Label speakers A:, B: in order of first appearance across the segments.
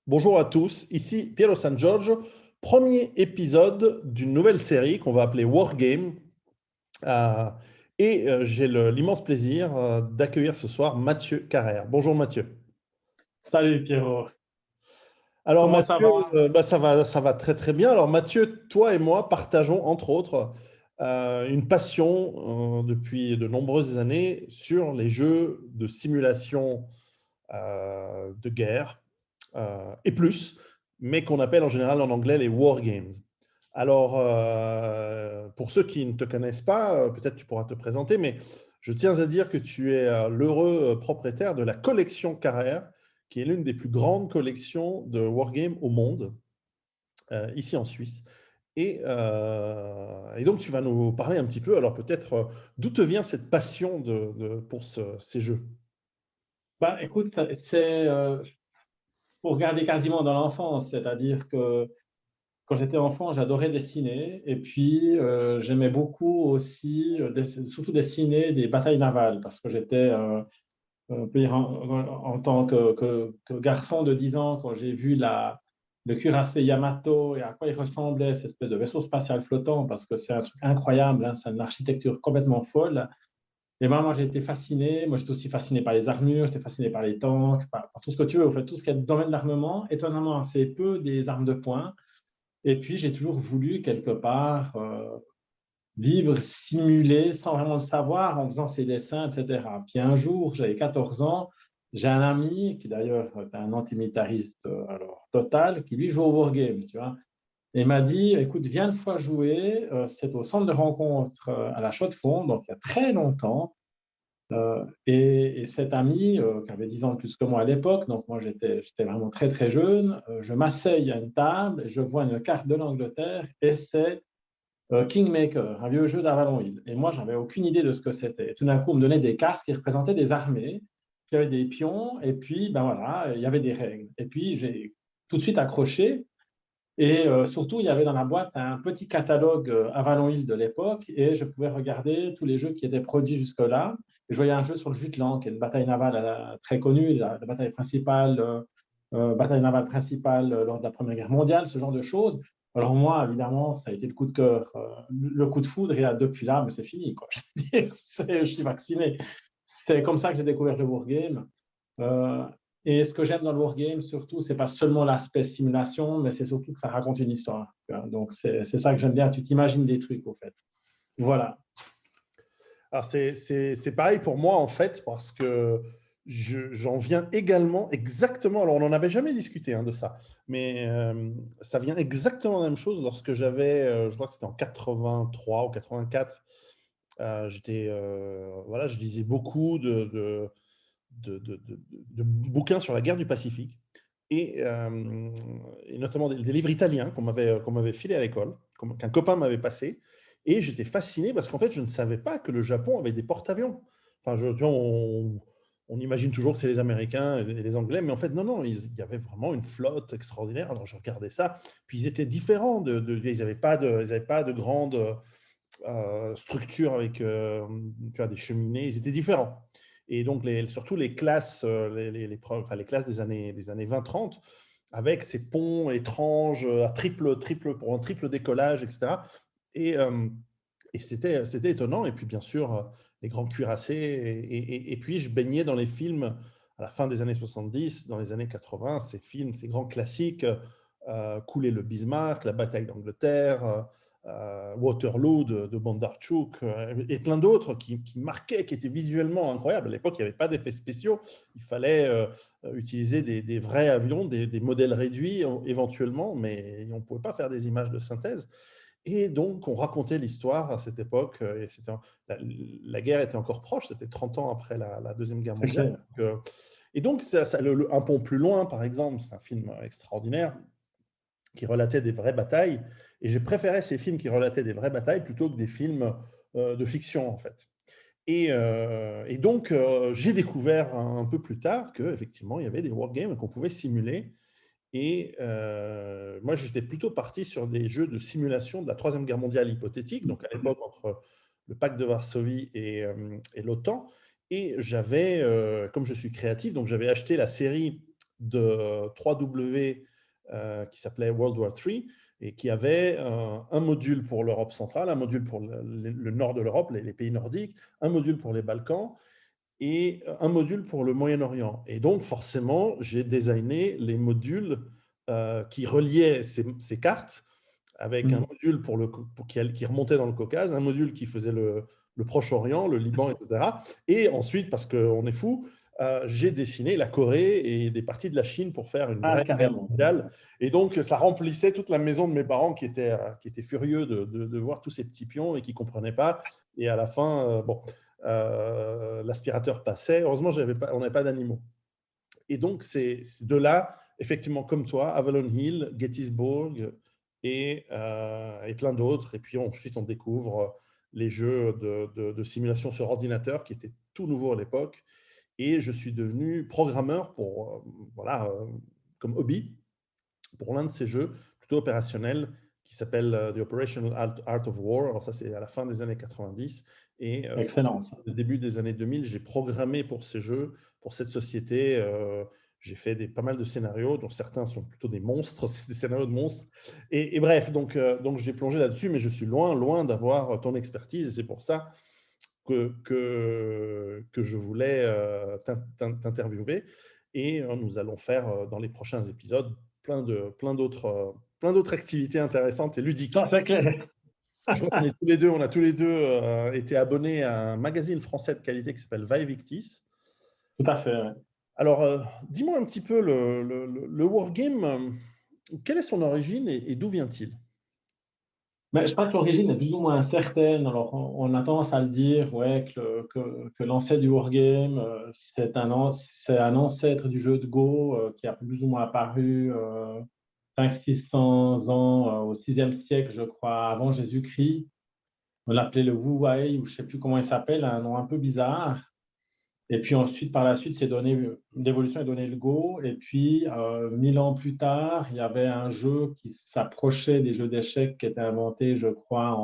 A: Bonjour à tous, ici Piero San Giorgio, premier épisode d'une nouvelle série qu'on va appeler Wargame. Euh, j'ai l'immense plaisir d'accueillir ce soir Mathieu Carrère. Bonjour Mathieu.
B: Salut Pierrot,
A: Alors
B: comment ça
A: Mathieu,
B: va?
A: ça va très très bien. Alors Mathieu, toi et moi partageons entre autres une passion depuis de nombreuses années sur les jeux de simulation de guerre et plus, mais qu'on appelle en général en anglais les wargames. Alors, pour ceux qui ne te connaissent pas, peut-être tu pourras te présenter, mais je tiens à dire que tu es l'heureux propriétaire de la collection Carrère, qui est l'une des plus grandes collections de wargames au monde, ici en Suisse. Et donc, tu vas nous parler un petit peu, alors peut-être, d'où te vient cette passion pour ces jeux?
B: Bah écoute, c'est pour regarder quasiment dans l'enfance, c'est-à-dire que quand j'étais enfant, j'adorais dessiner et puis j'aimais beaucoup aussi, surtout dessiner des batailles navales parce que j'étais en tant que garçon de 10 ans, quand j'ai vu le cuirassé Yamato et à quoi il ressemblait, cette espèce de vaisseau spatial flottant, parce que c'est un truc incroyable, hein, c'est une architecture complètement folle. Et moi, j'ai été fasciné. Moi, j'étais aussi fasciné par les armures, j'étais fasciné par les tanks, par tout ce que tu veux. En fait, tout ce qui est domaine de l'armement, étonnamment assez peu des armes de poing. Et puis, j'ai toujours voulu, quelque part, vivre, simuler, sans vraiment le savoir, en faisant ces dessins, etc. Puis un jour, j'avais 14 ans, j'ai un ami, qui d'ailleurs est un antimilitariste alors, total, qui lui joue au Wargame, tu vois. Et il m'a dit, écoute, viens une fois jouer, c'est au centre de rencontre à la Chaux-de-Fonds, donc il y a très longtemps. Et cet ami, qui avait 10 ans de plus que moi à l'époque, donc moi j'étais vraiment très très jeune, je m'asseye à une table, et je vois une carte de l'Angleterre et c'est Kingmaker, un vieux jeu d'Avalon Hill. Et moi, j'avais aucune idée de ce que c'était. Et tout d'un coup, on me donnait des cartes qui représentaient des armées, qui avaient des pions, et puis ben voilà, il y avait des règles. Et puis j'ai tout de suite accroché. Et surtout, il y avait dans la boîte un petit catalogue Avalon Hill de l'époque et je pouvais regarder tous les jeux qui étaient produits jusque-là. Et je voyais un jeu sur le Jutland, qui est une bataille navale très connue, la bataille navale principale lors de la Première Guerre mondiale, ce genre de choses. Alors moi, évidemment, ça a été le coup de cœur, le coup de foudre, et depuis là, mais c'est fini, quoi. Je veux dire, je suis vacciné. C'est comme ça que j'ai découvert le wargame. Euh, et ce que j'aime dans le wargame, surtout, c'est pas seulement l'aspect simulation, mais c'est surtout que ça raconte une histoire. Donc, c'est ça que j'aime bien. Tu t'imagines des trucs, au fait. Voilà.
A: Alors, c'est pareil pour moi, en fait, parce que j'en viens également exactement. Alors, on n'en avait jamais discuté de ça, mais ça vient exactement la même chose lorsque j'avais, je crois que c'était en 83 ou 84. Voilà, je lisais beaucoup de bouquins sur la guerre du Pacifique et notamment des livres italiens qu'on m'avait filé à l'école, qu'un copain m'avait passé. Et j'étais fasciné parce qu'en fait, je ne savais pas que le Japon avait des porte-avions. Enfin, tu vois, on imagine toujours que c'est les Américains et les Anglais, mais en fait, non, non, il y avait vraiment une flotte extraordinaire. Alors, je regardais ça, puis ils étaient différents. Ils n'avaient pas de grandes structures avec tu vois, des cheminées. Ils étaient différents. Et donc, surtout les classes, enfin, les classes des années 20-30, avec ces ponts étranges à pour un triple décollage, etc. Et, euh, et c'était étonnant. Et puis, bien sûr, les grands cuirassés. Et puis, je baignais dans les films à la fin des années 70, dans les années 80, ces films, ces grands classiques, Couler le Bismarck, La bataille d'Angleterre, Waterloo de Bondarchuk, et plein d'autres qui marquaient, qui étaient visuellement incroyables. À l'époque, il n'y avait pas d'effets spéciaux. Il fallait utiliser des vrais avions, des modèles réduits éventuellement, mais on ne pouvait pas faire des images de synthèse. Et donc, on racontait l'histoire à cette époque. Et la guerre était encore proche, c'était 30 ans après la Deuxième Guerre
B: C'est
A: mondiale.
B: clair.
A: Et donc, Un pont plus loin, par exemple, c'est un film extraordinaire qui relataient des vraies batailles. Et j'ai préféré ces films qui relataient des vraies batailles plutôt que des films de fiction, en fait. Et donc, j'ai découvert un peu plus tard qu'effectivement, il y avait des wargames qu'on pouvait simuler. Et moi, j'étais plutôt parti sur des jeux de simulation de la Troisième Guerre mondiale hypothétique, donc à l'époque entre le pacte de Varsovie et l'OTAN. Et j'avais, comme je suis créatif, donc j'avais acheté la série de 3W qui s'appelait World War III et qui avait un module pour l'Europe centrale, un module pour le nord de l'Europe, les pays nordiques, un module pour les Balkans et un module pour le Moyen-Orient. Et donc, forcément, j'ai designé les modules qui reliaient ces cartes avec un module qui remontait dans le Caucase, un module qui faisait le Proche-Orient, le Liban, etc. Et ensuite, parce qu'on est fou, j'ai dessiné la Corée et des parties de la Chine pour faire une vraie guerre mondiale. Et donc, ça remplissait toute la maison de mes parents qui étaient furieux de voir tous ces petits pions et qui ne comprenaient pas. Et à la fin, l'aspirateur passait. Heureusement, on n'avait pas d'animaux. Et donc, c'est de là, effectivement, comme toi, Avalon Hill, Gettysburg et plein d'autres. Et puis ensuite, on découvre les jeux de simulation sur ordinateur qui étaient tout nouveaux à l'époque. Et je suis devenu programmeur comme hobby pour l'un de ces jeux plutôt opérationnels qui s'appelle The Operational Art of War. Alors ça, c'est à la fin des années 90. Et
B: excellent, ça.
A: au début des années 2000, j'ai programmé pour ces jeux, pour cette société. J'ai fait pas mal de scénarios, dont certains sont plutôt des monstres, des scénarios de monstres. Et bref, donc j'ai plongé là-dessus, mais je suis loin d'avoir ton expertise. Et c'est pour ça que je voulais t'interviewer. Et nous allons faire dans les prochains épisodes plein d'autres activités intéressantes et ludiques.
B: Ça, c'est clair.
A: Je crois qu'on a tous les deux été abonnés à un magazine français de qualité qui s'appelle Vae Victis.
B: Tout à fait, ouais.
A: Alors, dis-moi un petit peu, le wargame, quelle est son origine et d'où vient-il?
B: Mais je crois que l'origine est plus ou moins incertaine. Alors, on a tendance à le dire, ouais, que l'ancêtre du wargame, c'est un ancêtre du jeu de Go qui a plus ou moins apparu 500-600 ans au 6e siècle, je crois, avant Jésus-Christ. On l'appelait le Wu Wei, ou je ne sais plus comment il s'appelle, un nom un peu bizarre. Et puis ensuite, par la suite, l'évolution est donné le Go. Et puis, 1000 ans plus tard, il y avait un jeu qui s'approchait des jeux d'échecs qui était inventé, je crois,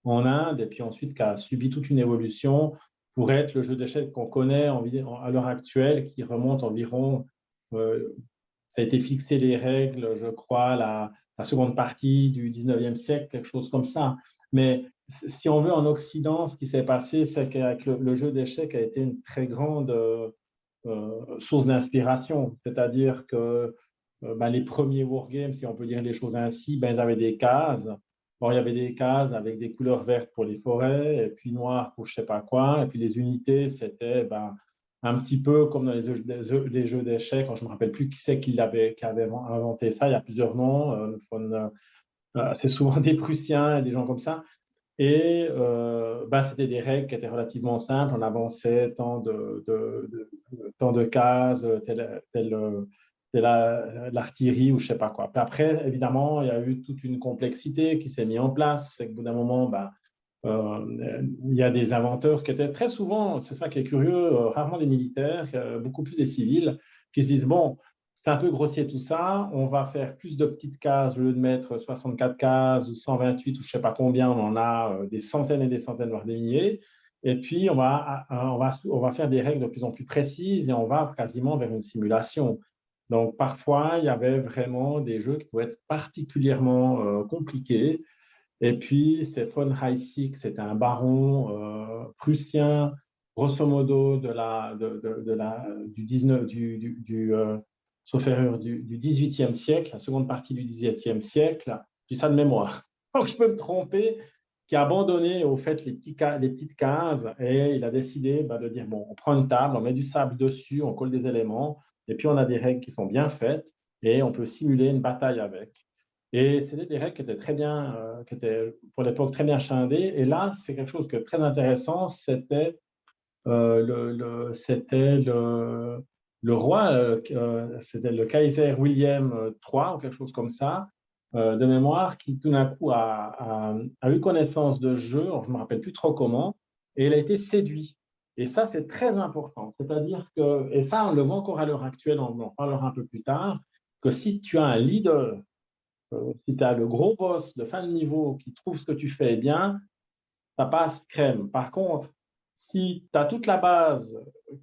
B: en Inde, et puis ensuite qui a subi toute une évolution pour être le jeu d'échecs qu'on connaît à l'heure actuelle, qui remonte environ, ça a été fixé les règles, je crois, la seconde partie du 19e siècle, quelque chose comme ça. Mais si on veut, en Occident, ce qui s'est passé, c'est qu'avec le jeu d'échecs a été une très grande source d'inspiration. C'est-à-dire que les premiers wargames, si on peut dire les choses ainsi, ils avaient des cases. Bon, il y avait des cases avec des couleurs vertes pour les forêts, et puis noires pour je ne sais pas quoi. Et puis les unités, c'était un petit peu comme dans les jeux d'échecs. Je ne me rappelle plus qui c'est qui avait inventé ça. Il y a plusieurs noms. C'est souvent des Prussiens et des gens comme ça. Et c'était des règles qui étaient relativement simples. On avançait tant de cases, l'artillerie ou je ne sais pas quoi. Puis après, évidemment, il y a eu toute une complexité qui s'est mise en place. C'est qu'au bout d'un moment, il y a des inventeurs qui étaient très souvent, c'est ça qui est curieux, rarement des militaires, beaucoup plus des civils, qui se disent, bon, c'est un peu grossier tout ça, on va faire plus de petites cases au lieu de mettre 64 cases ou 128 ou je ne sais pas combien, on en a des centaines et des centaines, voire des milliers. Et puis, on va faire des règles de plus en plus précises et on va quasiment vers une simulation. Donc, parfois, il y avait vraiment des jeux qui pouvaient être particulièrement compliqués. Et puis, c'est von Heissig, c'était un baron prussien, grosso modo sauf erreur, du 18e siècle, la seconde partie du 18e siècle, j'ai ça de mémoire. Donc, je peux me tromper, qui a abandonné au fait les petites cases et il a décidé de dire, bon, on prend une table, on met du sable dessus, on colle des éléments et puis on a des règles qui sont bien faites et on peut simuler une bataille avec. Et c'était des règles qui étaient très bien, qui étaient pour l'époque très bien scindées. Et là, c'est quelque chose de très intéressant, c'était le roi, c'était le Kaiser William III ou quelque chose comme ça, de mémoire, qui tout d'un coup a eu connaissance de ce jeu, je ne me rappelle plus trop comment, et il a été séduit. Et ça, c'est très important. C'est-à-dire que, et ça, on le voit encore à l'heure actuelle, on en parlera un peu plus tard, que si tu as un leader, si tu as le gros boss de fin de niveau qui trouve ce que tu fais bien, ça passe crème. Par contre, Si tu as toute la base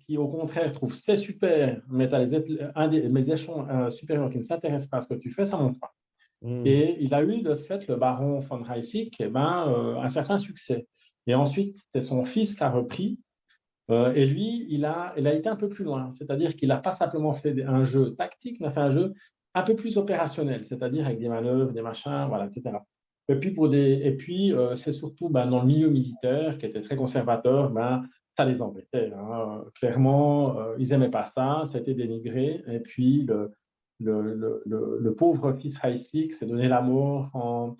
B: qui, au contraire, trouve c'est super, mais tu as mes échelons supérieurs qui ne s'intéressent pas à ce que tu fais, ça ne monte pas.
A: Hmm.
B: Et il a eu de ce fait, le baron von Reissig, un certain succès. Et ensuite, c'est son fils qui a repris. Et lui, il a été un peu plus loin. C'est-à-dire qu'il n'a pas simplement fait un jeu tactique, mais a fait un jeu un peu plus opérationnel, c'est-à-dire avec des manœuvres, des machins, voilà, etc. Et puis, c'est surtout dans le milieu militaire, qui était très conservateur, ça les embêtait, hein. Clairement, ils n'aimaient pas ça, ça a été dénigré. Et puis, le pauvre fils Heissig s'est donné la mort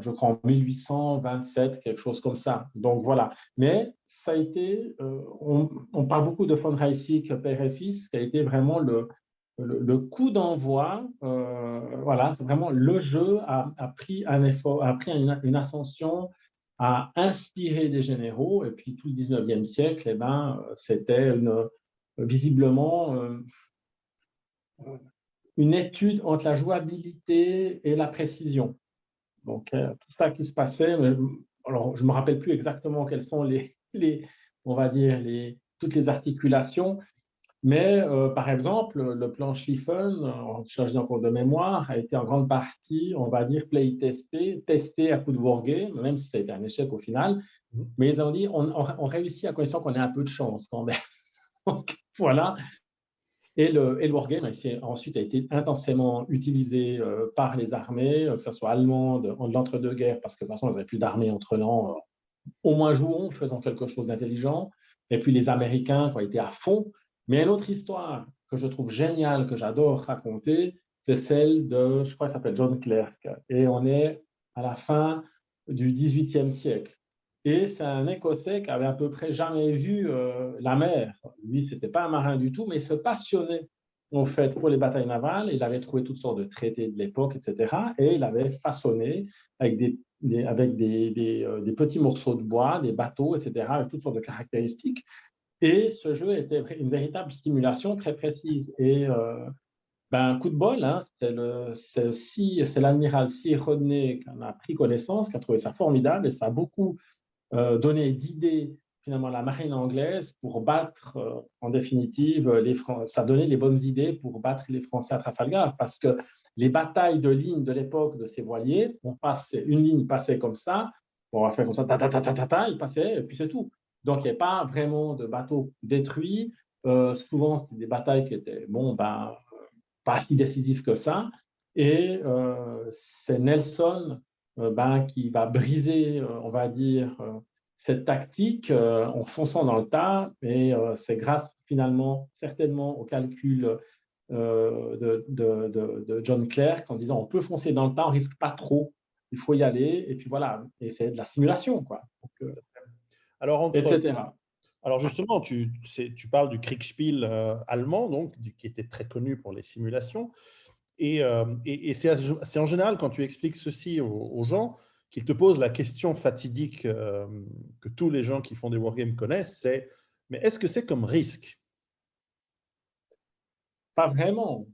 B: je crois, en 1827, quelque chose comme ça. Donc voilà. Mais ça a été, on parle beaucoup de von Reissig, père et fils, qui a été vraiment le coup d'envoi. Voilà, vraiment, le jeu a pris un effort, a pris une ascension, a inspiré des généraux. Et puis tout le 19e siècle, c'était visiblement une étude entre la jouabilité et la précision. Donc, tout ça qui se passait, alors je ne me rappelle plus exactement quelles sont on va dire, toutes les articulations, mais par exemple, le plan Schlieffen, en charge encore de mémoire, a été en grande partie, on va dire, testé à coup de wargame, même si ça a été un échec au final. Mais ils ont dit, on réussit à condition qu'on ait un peu de chance quand même. Donc, voilà. Et le wargame ensuite a été intensément utilisé par les armées, que ce soit allemandes, en l'entre-deux-guerres, parce que de toute façon, ils n'avaient plus d'armées entre l'an. Au moins jouons, faisons quelque chose d'intelligent. Et puis les Américains qui ont été à fond. Mais une autre histoire que je trouve géniale, que j'adore raconter, c'est celle de, je crois qu'il s'appelle John Clerk. Et on est à la fin du XVIIIe siècle. Et c'est un Écossais qui avait à peu près jamais vu la mer. Lui, c'était pas un marin du tout, mais il se passionnait en fait pour les batailles navales. Il avait trouvé toutes sortes de traités de l'époque, etc. Et il avait façonné avec des petits morceaux de bois, des bateaux, etc., avec toutes sortes de caractéristiques. Et ce jeu était une véritable stimulation très précise. Et un coup de bol, hein, c'est l'amiral Sir Rodney qui en a pris connaissance, qui a trouvé ça formidable, et ça a beaucoup donné d'idées finalement à la marine anglaise pour battre, en définitive, ça donnait les bonnes idées pour battre les Français à Trafalgar, parce que les batailles de ligne de l'époque de ces voiliers, une ligne passait comme ça, on va faire comme ça, il passait, et puis c'est tout. Donc, il n'y avait pas vraiment de bateaux détruits. Souvent, c'est des batailles qui étaient, pas si décisives que ça. Et c'est Nelson qui va briser, on va dire, cette tactique en fonçant dans le tas. Et c'est grâce finalement, certainement, au calcul de John Clerk en disant on peut foncer dans le tas, on risque pas trop, il faut y aller. Et puis voilà, et c'est de la simulation, quoi. Donc,
A: Alors,
B: etc.
A: alors justement, tu parles du Kriegspiel allemand, donc, qui était très connu pour les simulations. Et c'est en général, quand tu expliques ceci aux gens, qu'ils te posent la question fatidique que tous les gens qui font des wargames connaissent, c'est mais est-ce que c'est comme risque?
B: Pas vraiment.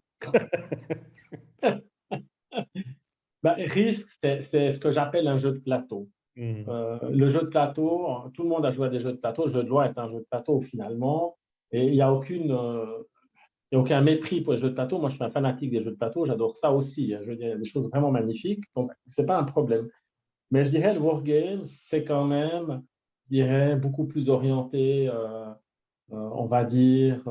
B: Risque, c'est ce que j'appelle un jeu de plateau.
A: Hmm.
B: Le jeu de plateau, tout le monde a joué à des jeux de plateau. Le jeu de loi est un jeu de plateau finalement. Et il n'y a aucun mépris pour les jeux de plateau. Moi, je suis un fanatique des jeux de plateau. J'adore ça aussi, hein. Je veux dire, il y a des choses vraiment magnifiques. Donc, ce n'est pas un problème. Mais je dirais le wargame, c'est quand même, je dirais, beaucoup plus orienté, on va dire,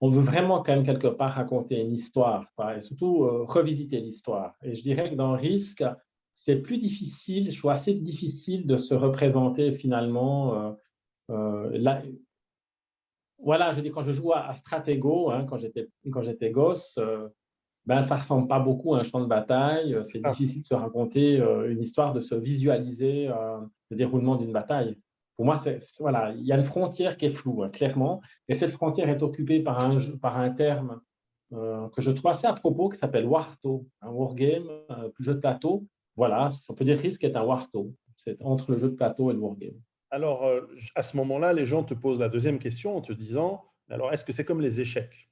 B: on veut vraiment quand même quelque part raconter une histoire, quoi, et surtout revisiter l'histoire. Et je dirais que dans Risque, c'est plus difficile, je trouve assez difficile de se représenter finalement. Là, voilà, je dis quand je joue à Stratego, hein, quand j'étais gosse, ça ressemble pas beaucoup à un champ de bataille. C'est
A: Ah.
B: difficile de se raconter une histoire, de se visualiser le déroulement d'une bataille. Pour moi, voilà, il y a une frontière qui est floue, hein, clairement, et cette frontière est occupée par un terme que je trouve assez à propos, qui s'appelle Warsto, un wargame, jeu de plateau. Voilà, on peut dire que Risk est un Warsto. C'est entre le jeu de plateau et le wargame.
A: Alors, à ce moment-là, les gens te posent la deuxième question en te disant, alors, est-ce que c'est comme les échecs?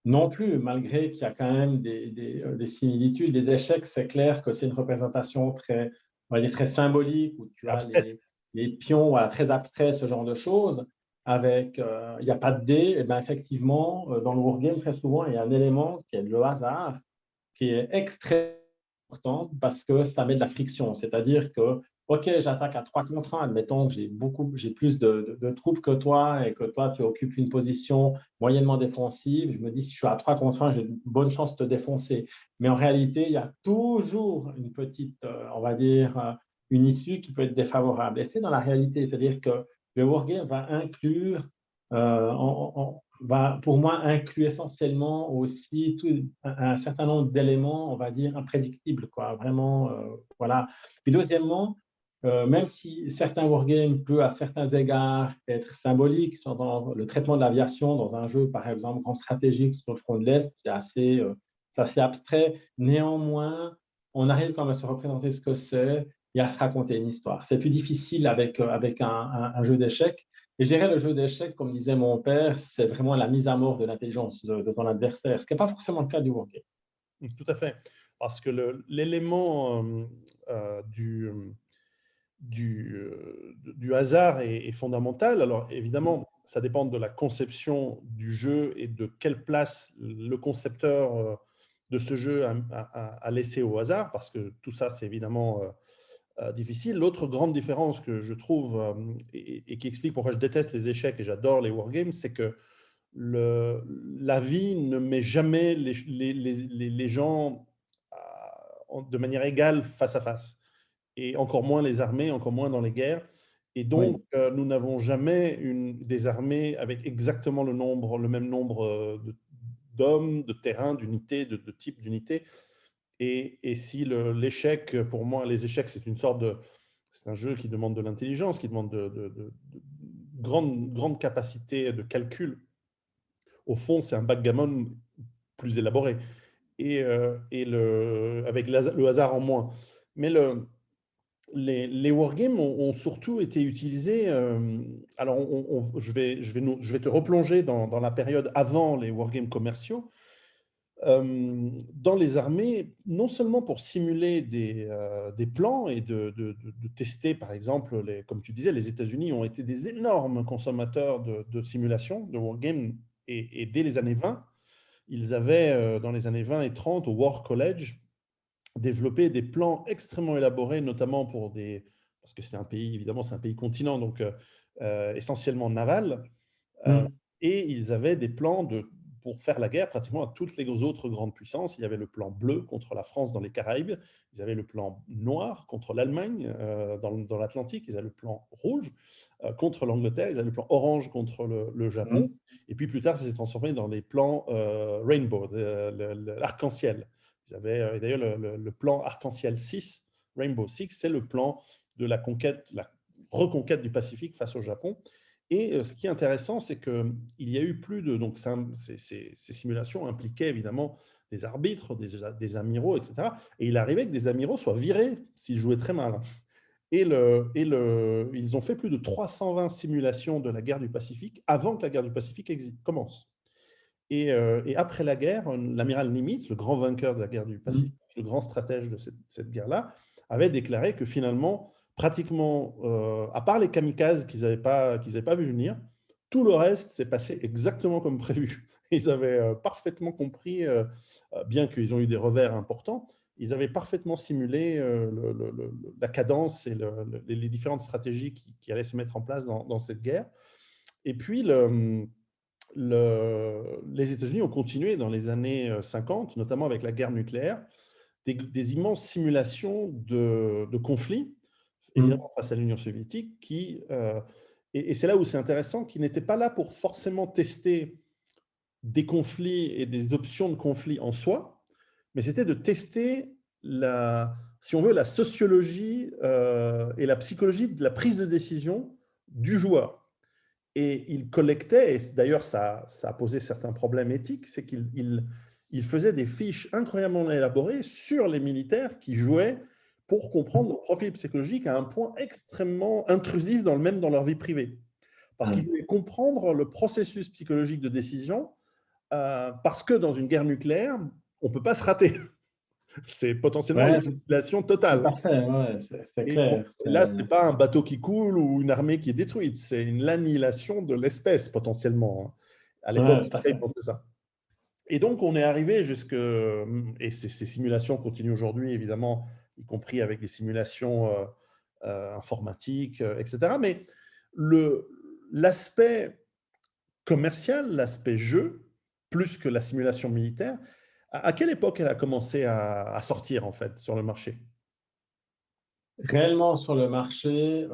B: Non plus, malgré qu'il y a quand même des similitudes. Les échecs, c'est clair que c'est une représentation très, on va dire, très symbolique, où tu as
A: Abstraite.
B: les pions voilà, très abstraits, ce genre de choses, avec, il n'y a pas de dés, et bien effectivement, dans le wargame, très souvent, il y a un élément qui est le hasard, qui est extrêmement important parce que ça met de la friction. C'est-à-dire que, OK, j'attaque à 3 contre 1, admettons que j'ai plus de troupes que toi et que toi, tu occupes une position moyennement défensive. Je me dis, si je suis à 3 contre 1, j'ai une bonne chance de te défoncer. Mais en réalité, il y a toujours une petite, on va dire, une issue qui peut être défavorable. Et c'est dans la réalité, c'est-à-dire que le wargame va inclure, va pour moi inclure essentiellement aussi un certain nombre d'éléments, on va dire, imprédictibles, quoi, vraiment, voilà. Puis deuxièmement, même si certains wargames peuvent à certains égards être symboliques, genre dans le traitement de l'aviation dans un jeu, par exemple, grand stratégique sur le front de l'Est, c'est assez abstrait. Néanmoins, on arrive quand même à se représenter ce que c'est et à se raconter une histoire. C'est plus difficile avec un jeu d'échecs. Et je dirais le jeu d'échecs, comme disait mon père, c'est vraiment la mise à mort de l'intelligence de ton adversaire, ce qui n'est pas forcément le cas du wargame.
A: Tout à fait. Parce que l'élément du hasard est fondamental. Alors évidemment, ça dépend de la conception du jeu et de quelle place le concepteur de ce jeu a laissé au hasard, parce que tout ça, c'est évidemment difficile. L'autre grande différence que je trouve et qui explique pourquoi je déteste les échecs et j'adore les wargames, c'est que la vie ne met jamais les gens de manière égale face à face, et encore moins les armées, encore moins dans les guerres. Et donc,
B: Oui.
A: nous n'avons jamais des armées avec exactement le même nombre d'hommes, de terrains, d'unités, de types d'unités. Et si l'échec, pour moi, les échecs, c'est un jeu qui demande de l'intelligence, qui demande de grandes capacités de calcul. Au fond, c'est un backgammon plus élaboré avec le hasard en moins. Mais les wargames ont surtout été utilisés. Alors, je vais te replonger dans la période avant les wargames commerciaux. Dans les armées, non seulement pour simuler des plans et de tester, par exemple, comme tu disais, les États-Unis ont été des énormes consommateurs de simulations, de wargames, et dès les années 20, ils avaient, dans les années 20 et 30, au War College, développé des plans extrêmement élaborés, notamment parce que c'est un pays, évidemment, c'est un pays continent, donc essentiellement naval. Euh,
B: Mm.
A: et ils avaient des plans pour faire la guerre pratiquement à toutes les autres grandes puissances. Il y avait le plan bleu contre la France dans les Caraïbes, ils avaient le plan noir contre l'Allemagne dans l'Atlantique, ils avaient le plan rouge contre l'Angleterre, ils avaient le plan orange contre le Japon.
B: Mm.
A: Et puis plus tard, ça s'est transformé dans des plans rainbow, l'arc-en-ciel. Ils avaient d'ailleurs le plan arc-en-ciel 6, Rainbow Six, c'est le plan de la reconquête du Pacifique face au Japon. Et ce qui est intéressant, c'est qu'il y a eu plus de... Donc, ces simulations impliquaient évidemment des arbitres, des amiraux, etc. Et il arrivait que des amiraux soient virés s'ils jouaient très mal. Ils ont fait plus de 320 simulations de la guerre du Pacifique avant que la guerre du Pacifique commence. Et après la guerre, l'amiral Nimitz, le grand vainqueur de la guerre du Pacifique,
B: Mm.
A: le grand stratège de cette guerre-là, avait déclaré que finalement, pratiquement, à part les kamikazes qu'ils n'avaient pas vu venir, tout le reste s'est passé exactement comme prévu. Ils avaient parfaitement compris, bien qu'ils ont eu des revers importants, ils avaient parfaitement simulé la cadence et les différentes stratégies qui allaient se mettre en place dans cette guerre. Et puis, les États-Unis ont continué dans les années 50, notamment avec la guerre nucléaire, des immenses simulations de conflits,
B: Mm.
A: évidemment face à l'Union soviétique, et c'est là où c'est intéressant, qui n'étaient pas là pour forcément tester des conflits et des options de conflits en soi, mais c'était de tester, si on veut, la sociologie et la psychologie de la prise de décision du joueur. Et il collectait, et d'ailleurs ça a posé certains problèmes éthiques, c'est qu'il faisait des fiches incroyablement élaborées sur les militaires qui jouaient pour comprendre leur profil psychologique à un point extrêmement intrusif même dans leur vie privée. Parce qu'il
B: Mm.
A: voulait comprendre le processus psychologique de décision, parce que dans une guerre nucléaire, on ne peut pas se rater. C'est potentiellement
B: Ouais,
A: une manipulation
B: tout
A: totale.
B: à fait, ouais, c'est
A: Et donc,
B: clair.
A: là, ce n'est pas un bateau qui coule ou une armée qui est détruite, c'est l'annihilation de l'espèce potentiellement, hein. À l'époque,
B: Ouais, tout à
A: ils
B: fait.
A: pensaient ça. Et donc, on est arrivé jusque, et ces simulations continuent aujourd'hui, évidemment, y compris avec des simulations informatiques, etc. Mais l'aspect commercial, l'aspect jeu, plus que la simulation militaire, à quelle époque elle a commencé à sortir, en fait, sur le marché?
B: Réellement sur le marché,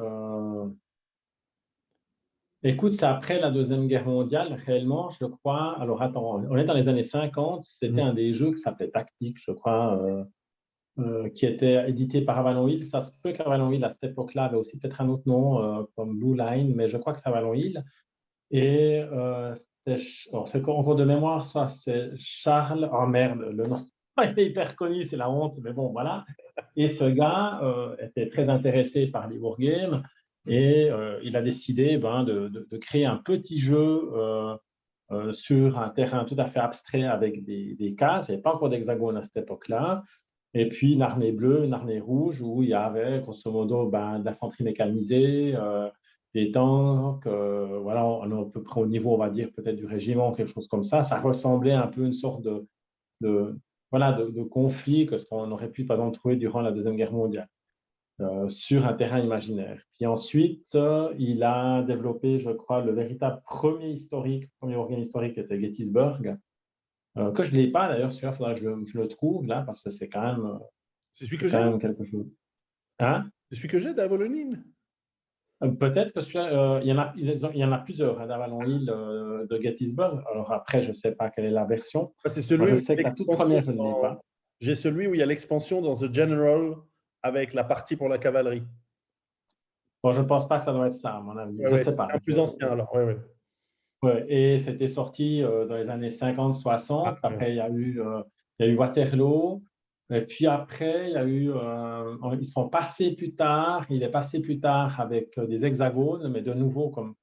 B: écoute, c'est après la Deuxième Guerre mondiale, réellement, je crois. Alors attends, on est dans les années 50, c'était
A: Mhm.
B: un des jeux qui s'appelait Tactique, je crois, qui était édité par Avalon Hill. Ça se peut qu'Avalon Hill, à cette époque-là, avait aussi peut-être un autre nom, comme Blue Line, mais je crois que c'est Avalon Hill. Et c'est en cours de mémoire, ça, c'est Charles. Oh merde, le nom il est hyper connu, c'est la honte, mais bon, voilà. Et ce gars était très intéressé par les wargames et il a décidé de créer un petit jeu sur un terrain tout à fait abstrait avec des cases. Il n'y avait pas encore d'hexagone à cette époque-là. Et puis une armée bleue, une armée rouge, où il y avait grosso modo de l'infanterie mécanisée, des tanks, voilà, on est à peu près au niveau, on va dire, peut-être du régiment, quelque chose comme ça. Ça ressemblait un peu à une sorte de, voilà, de conflit que ce qu'on aurait pu, par exemple, trouver durant la Deuxième Guerre mondiale, sur un terrain imaginaire. Puis ensuite, il a développé, je crois, le véritable premier organe historique qui était Gettysburg, que je ne l'ai pas d'ailleurs, celui-là, il faudra que je le trouve là, parce que
A: C'est celui
B: c'est
A: que j'ai,
B: quand
A: moi.
B: même quelque chose. Hein?
A: C'est celui que j'ai d'Avalonine.
B: Peut-être que celui-là, il y en a plusieurs, hein, d'Avalon Hill, de Gettysburg. Alors après, je ne sais pas quelle est la version.
A: C'est
B: Moi,
A: celui
B: je
A: où il y
B: sais
A: a
B: que la toute
A: l'expansion
B: première, je ne l'ai pas.
A: j'ai celui où il y a l'expansion dans The General avec la partie pour la cavalerie.
B: Bon, je ne pense pas que ça doit être ça, à mon avis.
A: Ouais,
B: Je ne
A: ouais,
B: sais
A: c'est
B: pas.
A: un plus ancien alors. Ouais, ouais.
B: Ouais, et c'était sorti dans les années 50-60.
A: Ah, ouais.
B: Après, il y a eu Waterloo. Et puis après, ils sont passés plus tard. Il est passé plus tard avec des hexagones, mais de nouveau, comme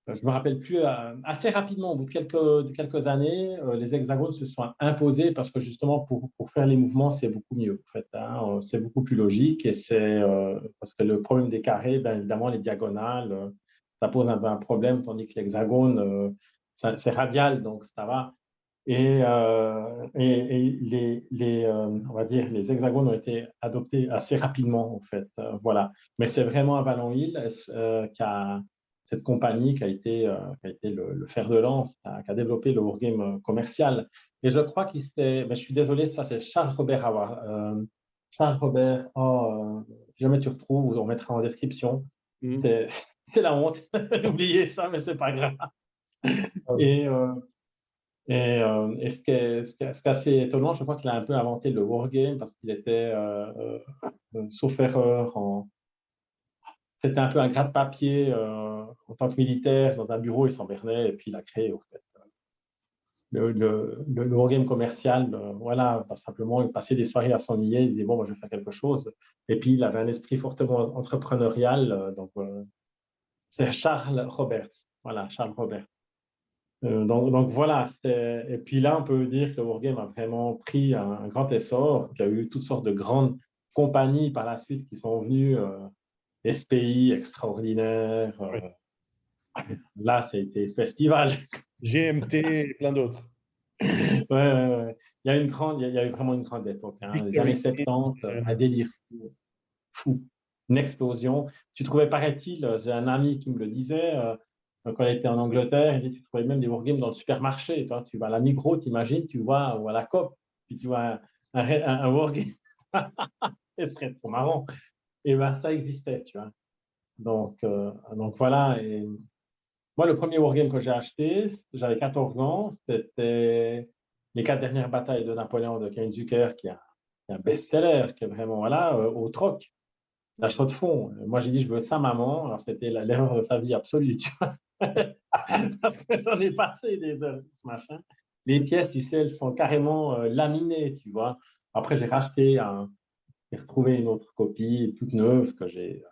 B: je ne me rappelle plus, assez rapidement, au bout de quelques années, les hexagones se sont imposés parce que justement, pour faire les mouvements, c'est beaucoup mieux. En fait, hein, c'est beaucoup plus logique et parce que le problème des carrés, bien évidemment, les diagonales, ça pose un peu un problème, tandis que l'hexagone, c'est radial, donc ça va. Et on va dire, les hexagones ont été adoptés assez rapidement, en fait. Voilà. Mais c'est vraiment à Vallon Hill cette compagnie qui a été le fer de lance, qui a développé le wargame commercial. Et je crois qu'il s'est, mais je suis désolé, ça c'est Charles Robert Howard. Charles Robert, si jamais tu retrouves, on mettra en description.
A: Mhm.
B: C'est c'est la honte d'oublier ça, mais c'est pas grave.
A: Ah,
B: Et, euh, et ce qui est assez étonnant, je crois qu'il a un peu inventé le wargame parce qu'il était, sauf erreur, c'était un peu un gratte-papier en tant que militaire dans un bureau, il s'emmerdait et puis il a créé en fait, le wargame commercial. Voilà, simplement, il passait des soirées à s'ennuyer, il disait bon, moi, je vais faire quelque chose. Et puis il avait un esprit fortement entrepreneurial. C'est Charles Roberts. Voilà, Charles Roberts. Donc voilà, et puis là, on peut dire que le wargame a vraiment pris un grand essor, qu'il y a eu toutes sortes de grandes compagnies par la suite qui sont venues, SPI extraordinaire.
A: oui.
B: Là, c'était festival.
A: GMT et plein d'autres.
B: Ouais, ouais, ouais. Il y a eu vraiment une grande époque, hein. Les années
A: Victory.
B: 70, un délire fou, fou, une explosion. Tu trouvais, paraît-il, j'ai un ami qui me le disait, quand il était en Angleterre, il dit, tu trouvais même des wargames dans le supermarché. Toi, tu vas à la Migros, t'imagines, tu vois, ou à la Coop, puis tu vois un wargame. C'est très trop marrant. Et ben, ça existait, tu vois. Donc voilà. Et moi, le premier wargame que j'ai acheté, j'avais 14 ans, c'était Les 4 dernières batailles de Napoléon de Ken Zucker, qui est un best-seller, qui est vraiment, voilà, au troc, l'achat de fonds. Moi, j'ai dit, je veux ça, maman. Alors, c'était l'erreur de sa vie absolue, tu vois. Parce que j'en ai passé des heures sur ce machin. Les pièces, tu sais, elles sont carrément laminées, tu vois. Après, j'ai retrouvé une autre copie toute neuve que j'ai,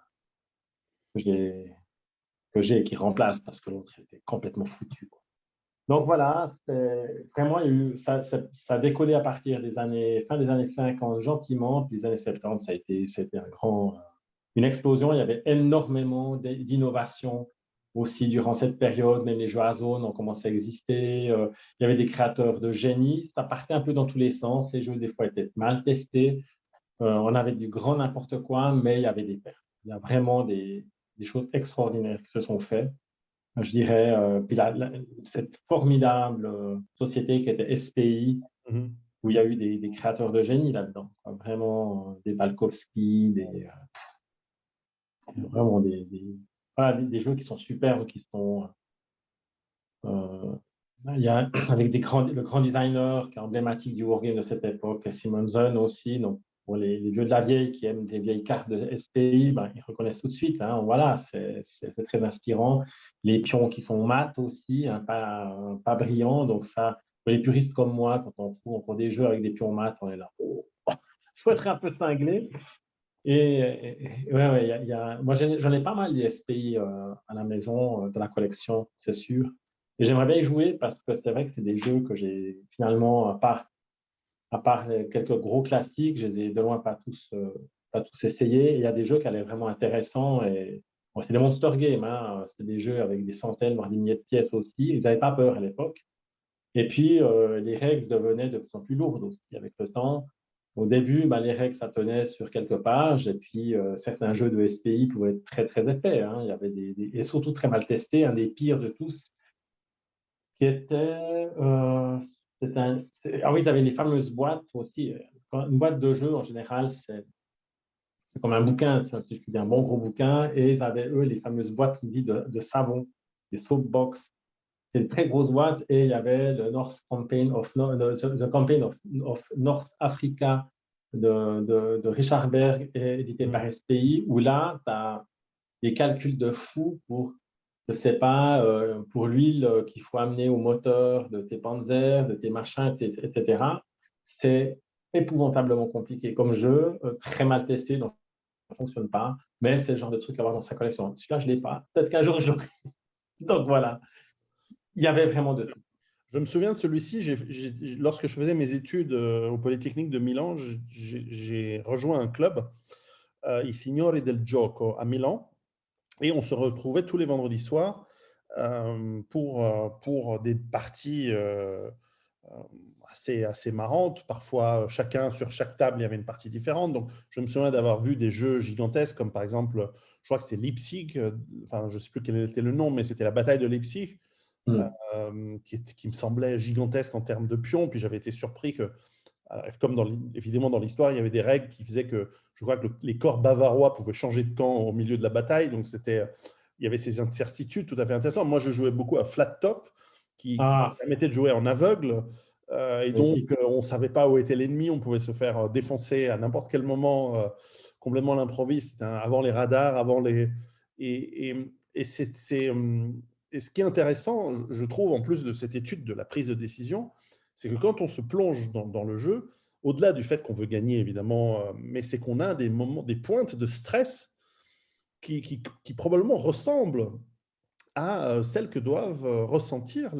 B: que j'ai et qui remplace parce que l'autre était complètement foutu, quoi. Donc voilà, vraiment, il y a eu, ça a décollé à partir fin des années 50 gentiment, puis les années 70, c'était une explosion. Il y avait énormément d'innovations aussi durant cette période. Même les jeux à zone ont commencé à exister. Il y avait des créateurs de génie. Ça partait un peu dans tous les sens. Les jeux, des fois, étaient mal testés. On avait du grand n'importe quoi, mais il y avait des pertes. Il y a vraiment des choses extraordinaires qui se sont faites. Je dirais, puis cette formidable société qui était SPI,
A: Mhm.
B: où il y a eu des créateurs de génie là-dedans. Vraiment, des Balkovski, vraiment voilà, des jeux qui sont superbes, qui sont. Euh, il y a, avec le grand designer qui est emblématique du wargame de cette époque, Simonson aussi. Donc, pour les vieux de la vieille qui aiment des vieilles cartes de SPI, ben, ils reconnaissent tout de suite. Hein, voilà, c'est très inspirant. Les pions qui sont mat aussi, hein, pas brillants. Donc, ça, pour les puristes comme moi, quand on trouve encore des jeux avec des pions mat, on est là. Oh, il faut être un peu cinglé. Ouais, moi, j'en ai pas mal des SPI à la maison, de la collection, c'est sûr. Et j'aimerais bien y jouer parce que c'est vrai que c'est des jeux que j'ai finalement, à part quelques gros classiques, je les ai de loin pas tous essayés. Il y a des jeux qui allaient vraiment intéressants. Et, bon, c'est des monster games, hein, c'est des jeux avec des centaines, voire des milliers de pièces aussi. Ils n'avaient pas peur à l'époque. Et puis, les règles devenaient de plus en plus lourdes aussi avec le temps. Au début, bah, les règles, ça tenait sur quelques pages. Et puis, certains jeux de SPI pouvaient être très, très épais. Hein. Il y avait et surtout très mal testés. Un des pires de tous, qui était. Ah oui, ils avaient les fameuses boîtes aussi. Une boîte de jeu, en général, c'est comme un bouquin. C'est un bon gros bouquin. Et ils avaient, eux, les fameuses boîtes dites de savon, des soapbox. C'est une très grosse boîte et il y avait le North Campaign the Campaign of North Africa de Richard Berg, édité par
A: Mhm.
B: SPI, où là, tu as des calculs de fou pour, je sais pas, pour l'huile qu'il faut amener au moteur de tes Panzer, de tes machins, etc. C'est épouvantablement compliqué comme jeu, très mal testé, donc ça ne fonctionne pas, mais c'est le genre de truc à avoir dans sa collection. Celui-là, je ne l'ai pas. Peut-être qu'un jour, je l'aurai. Donc voilà, il y avait vraiment de tout.
A: Je me souviens de celui-ci, lorsque je faisais mes études au Polytechnique de Milan, j'ai rejoint un club, i Signori del Gioco, à Milan, et on se retrouvait tous les vendredis soirs pour des parties euh, assez marrantes. Parfois, sur chaque table, il y avait une partie différente. Donc, je me souviens d'avoir vu des jeux gigantesques, comme par exemple, je crois que c'était Leipzig, enfin, je ne sais plus quel était le nom, mais c'était la bataille de Leipzig,
B: Hmm.
A: qui me semblait gigantesque en termes de pions. Puis j'avais été surpris que, alors, comme évidemment dans l'histoire, il y avait des règles qui faisaient que je crois que les corps bavarois pouvaient changer de camp au milieu de la bataille. Donc il y avait ces incertitudes tout à fait intéressantes. Moi, je jouais beaucoup à flat top, qui
B: Ah,
A: permettait de jouer en aveugle. Et donc,
B: magnifique.
A: on ne savait pas où était l'ennemi. On pouvait se faire défoncer à n'importe quel moment, complètement à l'improviste, hein, avant les radars, avant les. Et et ce qui est intéressant, je trouve, en plus de cette étude de la prise de décision, c'est que quand on se plonge dans le jeu, au-delà du fait qu'on veut gagner, évidemment, mais c'est qu'on a des moments, des pointes de stress qui probablement ressemblent à celles que doivent ressentir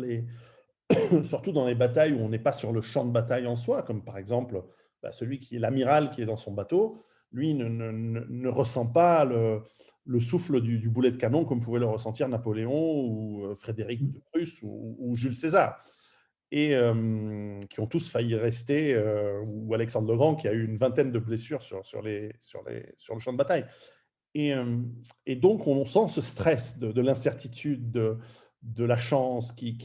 A: surtout dans les batailles où on n'est pas sur le champ de bataille en soi, comme par exemple celui qui est l'amiral qui est dans son bateau, lui ne ressent pas le souffle du boulet de canon comme pouvait le ressentir Napoléon ou Frédéric de Prusse ou Jules César. Et qui ont tous failli rester, ou Alexandre le Grand qui a eu une vingtaine de blessures sur le champ de bataille. Et, euh, et donc, on sent ce stress de l'incertitude, de la chance qui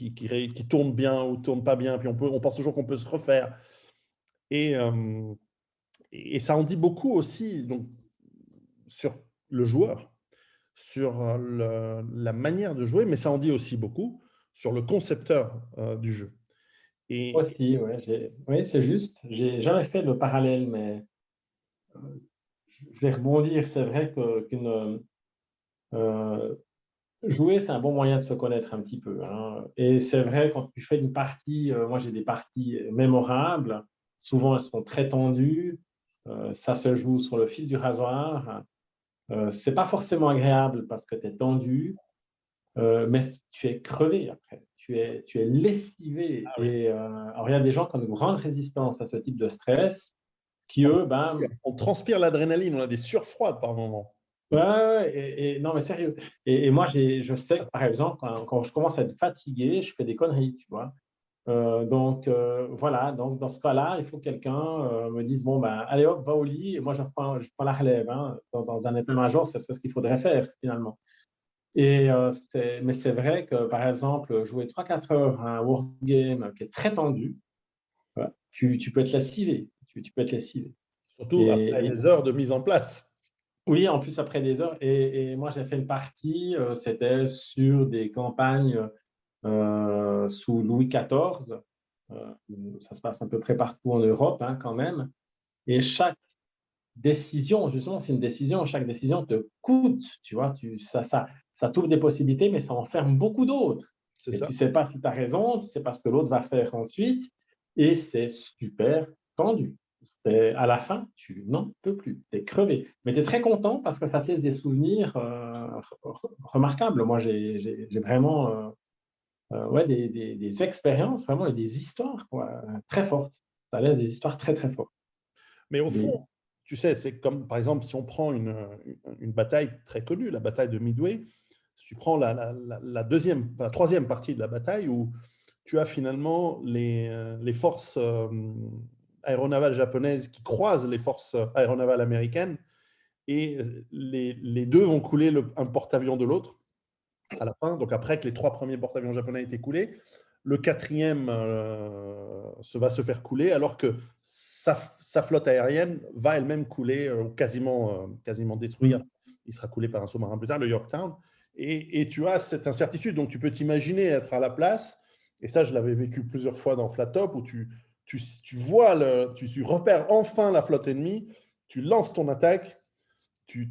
A: tourne bien ou tourne pas bien, puis on pense toujours qu'on peut se refaire. Et, euh, et ça en dit beaucoup aussi donc, sur le joueur, sur la manière de jouer, mais ça en dit aussi beaucoup sur le concepteur du jeu. Et,
B: Aussi, ouais, oui, c'est juste. J'ai jamais fait le parallèle, mais euh, je vais rebondir. C'est vrai qu'une euh, jouer, c'est un bon moyen de se connaître un petit peu. Hein. Et c'est vrai, quand tu fais une partie, moi j'ai des parties mémorables, souvent elles sont très tendues, ça se joue sur le fil du rasoir. C'est pas forcément agréable parce que tu es tendu, mais tu es crevé après. tu es lessivé.
A: Ah oui.
B: Et alors, il y a des gens qui ont une grande résistance à ce type de stress, qui eux, ben,
A: On transpire l'adrénaline, on a des sursfroides par moment.
B: ouais, ouais, ouais, non, mais sérieux. Et moi, je sais que, par exemple, quand je commence à être fatigué, je fais des conneries, tu vois. Voilà, donc dans ce cas-là, il faut que quelqu'un me dise, bon, ben, allez hop, va au lit, et moi, je prends la relève. Hein. Dans un état-major, c'est ce qu'il faudrait faire, finalement. Mais c'est vrai que, par exemple, jouer 3 4 heures à un wargame qui est très tendu, ouais, tu peux être lessivé. Tu peux être lessivé.
A: Surtout après
B: Et
A: des heures de mise en place.
B: oui, en plus, après des heures. Et moi, j'ai fait une partie, c'était sur des campagnes sous Louis XIV. Euh, Ça se passe à peu près partout en Europe, hein, quand même. Et chaque décision, justement, c'est une décision. Chaque décision te coûte, tu vois. Ça t'ouvre des possibilités, mais ça enferme beaucoup d'autres.
A: C'est
B: Et tu
A: ça.
B: ne sais pas si tu as raison, tu ne sais pas ce que l'autre va faire ensuite. Et c'est super tendu. À la fin, tu n'en peux plus. Tu es crevé. Mais tu es très content parce que ça te laisse des souvenirs remarquables. Moi, j'ai vraiment ouais, des expériences vraiment et des histoires quoi, très fortes. Ça laisse des histoires très, très fortes.
A: Mais au fond,
B: Des...
A: tu sais, c'est comme, par exemple, si on prend une bataille très connue, la bataille de Midway, si tu prends la troisième partie de la bataille où tu as finalement les forces aéronavales japonaises qui croisent les forces aéronavales américaines et les deux vont couler un porte-avions de l'autre à la fin. Donc après que les 3 premiers porte-avions japonais aient été coulés, le quatrième va se faire couler alors que sa flotte aérienne va elle-même couler quasiment détruire.
B: Mm.
A: Il sera coulé par un sous-marin plus tard, le Yorktown. Et tu as cette incertitude. Donc tu peux t'imaginer être à la place. Et ça, je l'avais vécu plusieurs fois dans Flat Top où tu vois, tu repères enfin la flotte ennemie, tu lances ton attaque,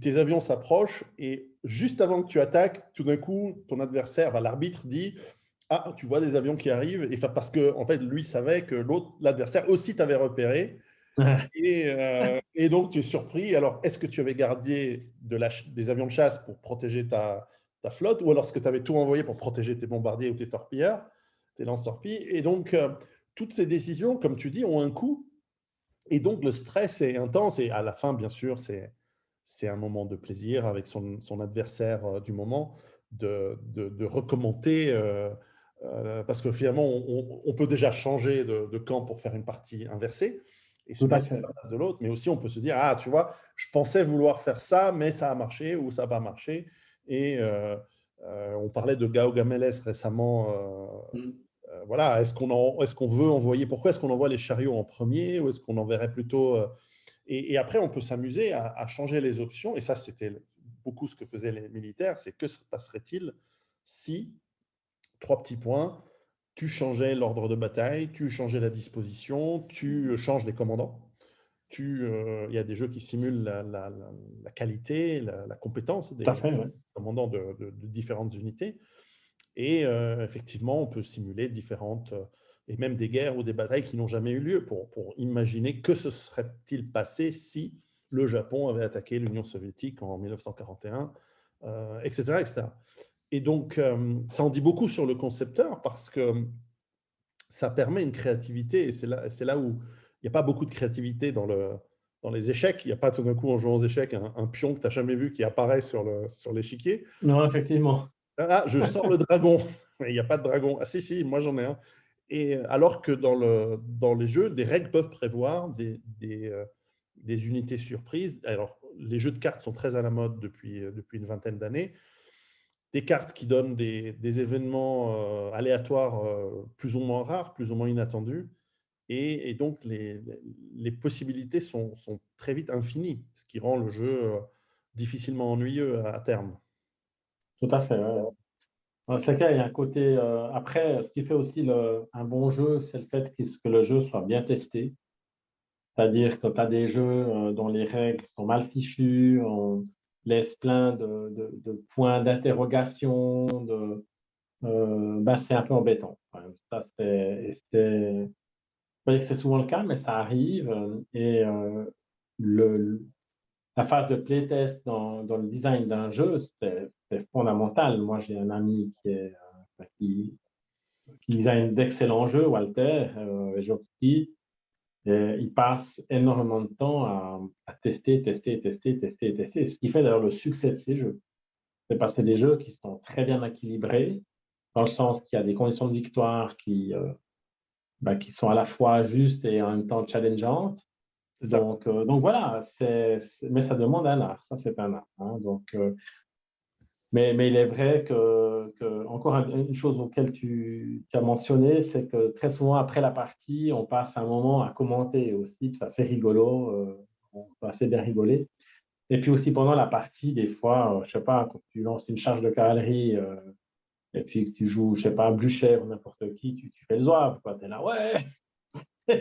A: tes avions s'approchent et juste avant que tu attaques, tout d'un coup, ton adversaire, l'arbitre dit ah, tu vois des avions qui arrivent, et parce que en fait, lui savait que l'adversaire aussi t'avait repéré, et donc tu es surpris. Alors, est-ce que tu avais gardé des avions de chasse pour protéger ta flotte, ou alors est-ce que tu avais tout envoyé pour protéger tes bombardiers ou tes torpilleurs, tes lance-torpilles? Et donc, toutes ces décisions, comme tu dis, ont un coût, et donc le stress est intense, et à la fin, bien sûr, c'est un moment de plaisir avec son adversaire du moment, de recommencer, parce que finalement, on peut déjà changer de camp pour faire une partie inversée et se
B: Tout à
A: mettre
B: fait.
A: à la place de l'autre, mais aussi on peut se dire, ah, tu vois, je pensais vouloir faire ça, mais ça a marché ou ça n'a pas marché. Et on parlait de Gao Gameles récemment.
B: Mm.
A: Voilà, est-ce qu'on veut envoyer, pourquoi est-ce qu'on envoie les chariots en premier, ou est-ce qu'on enverrait plutôt et après, on peut s'amuser à changer les options. Et ça, c'était beaucoup ce que faisaient les militaires. C'est que se passerait-il si, 3 petits points, tu changeais l'ordre de bataille, tu changeais la disposition, tu changes les commandants. Il y a des jeux qui simulent la qualité, la compétence
B: Tout à
A: des
B: fait, ouais.
A: commandants de différentes unités. Et effectivement, on peut simuler différentes, et même des guerres ou des batailles qui n'ont jamais eu lieu pour imaginer que se serait-il passé si le Japon avait attaqué l'Union soviétique en 1941, etc., etc. Et donc, ça en dit beaucoup sur le concepteur parce que ça permet une créativité, et c'est là où il n'y a pas beaucoup de créativité dans les échecs. Il n'y a pas tout d'un coup, en jouant aux échecs, un pion que tu n'as jamais vu qui apparaît sur l'échiquier.
B: Non, effectivement.
A: Ah, je sens le dragon. Mais il n'y a pas de dragon. Ah si, si, moi j'en ai un. Et alors que dans les jeux, des règles peuvent prévoir des unités surprises. Alors, les jeux de cartes sont très à la mode depuis une vingtaine d'années. Des cartes qui donnent des événements aléatoires plus ou moins rares, plus ou moins inattendus. Et donc, les possibilités sont très vite infinies, ce qui rend le jeu difficilement ennuyeux à terme.
B: Tout à fait, ouais. C'est clair, il y a un côté. Après, ce qui fait aussi un bon jeu, c'est le fait que le jeu soit bien testé. C'est-à-dire que tu as des jeux dont les règles sont mal fichues, on laisse plein de points d'interrogation, ben, c'est un peu embêtant. Enfin, ça, je pas dire que c'est souvent le cas, mais ça arrive. Le, la phase de playtest dans le design d'un jeu, c'est fondamental. Moi, j'ai un ami qui qui design d'excellents jeux, Walter Wejowski. Il passe énormément de temps à tester, ce qui fait d'ailleurs le succès de ces jeux. C'est parce que c'est des jeux qui sont très bien équilibrés, dans le sens qu'il y a des conditions de victoire qui sont à la fois justes et en même temps challengeantes. Donc voilà, mais ça demande un art, ça c'est un art. Hein. Mais il est vrai encore une chose auquel tu as mentionné, c'est que très souvent après la partie, on passe un moment à commenter aussi, c'est assez rigolo, on peut assez bien rigoler. Et puis aussi pendant la partie, des fois, je sais pas, quand tu lances une charge de cavalerie et puis que tu joues, je sais pas, Blücher ou n'importe qui, tu fais le zouave, tu es là, ouais,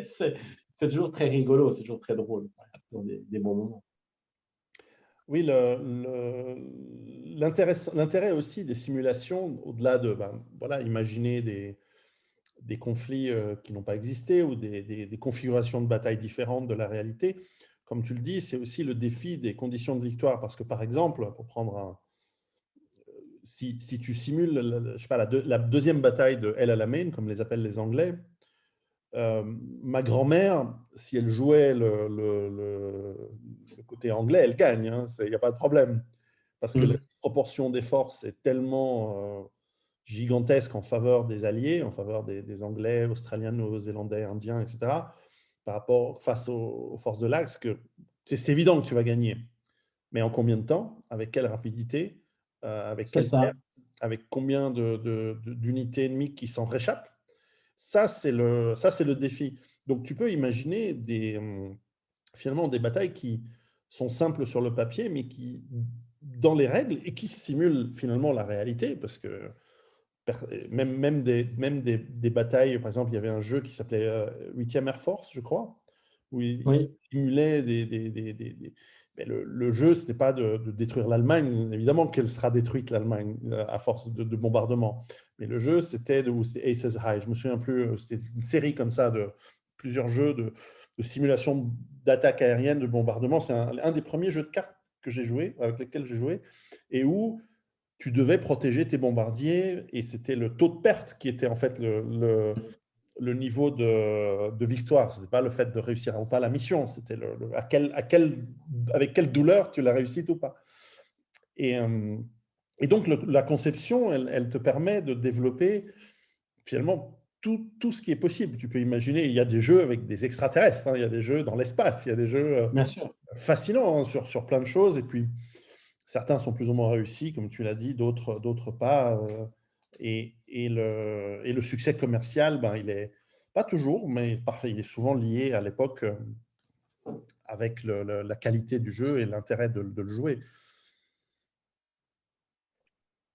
B: c'est toujours très rigolo, c'est toujours très drôle, des bons moments.
A: Oui, l'intérêt aussi des simulations, au-delà de voilà, imaginer des conflits qui n'ont pas existé ou des configurations de bataille différentes de la réalité, comme tu le dis, c'est aussi le défi des conditions de victoire. Parce que, par exemple, pour prendre si tu simules je sais pas, la deuxième bataille de El Alamein, comme les appellent les Anglais, ma grand-mère, si elle jouait le côté anglais, elle gagne, hein, il n'y a pas de problème. Parce que la proportion des forces est tellement gigantesque en faveur des Alliés, en faveur des Anglais, Australiens, Néo-Zélandais, Indiens, etc., face aux forces de l'Axe, que c'est évident que tu vas gagner. Mais en combien de temps? Avec quelle rapidité? Avec
B: C'est
A: quelle
B: ça.
A: perte? Avec combien d'unités ennemies qui s'en réchappent? Ça, c'est le défi. Donc, tu peux imaginer finalement des batailles qui sont simples sur le papier, mais qui, dans les règles, et qui simulent finalement la réalité, parce que même des batailles, par exemple, il y avait un jeu qui s'appelait 8e Air Force, je crois, où il
B: Oui.
A: simulait mais le jeu, ce n'était pas de détruire l'Allemagne. Évidemment qu'elle sera détruite, l'Allemagne, à force de bombardements. Mais le jeu, c'était Aces High. Je me souviens plus, c'était une série comme ça de plusieurs jeux de simulation d'attaque aérienne, de bombardement. C'est un des premiers jeux de cartes avec lesquels j'ai joué, et où tu devais protéger tes bombardiers, et c'était le taux de perte qui était en fait le niveau de victoire. Ce n'était pas le fait de réussir ou pas la mission, c'était avec quelle douleur tu l'as réussi ou pas. Et donc, la conception, elle te permet de développer finalement tout ce qui est possible. Tu peux imaginer, il y a des jeux avec des extraterrestres, hein, il y a des jeux dans l'espace, il y a des jeux
B: Bien sûr.
A: fascinants, hein, sur plein de choses. Et puis, certains sont plus ou moins réussis, comme tu l'as dit, d'autres pas. Et le succès commercial, il est pas toujours, mais il est souvent lié à l'époque avec la qualité du jeu et l'intérêt de le jouer.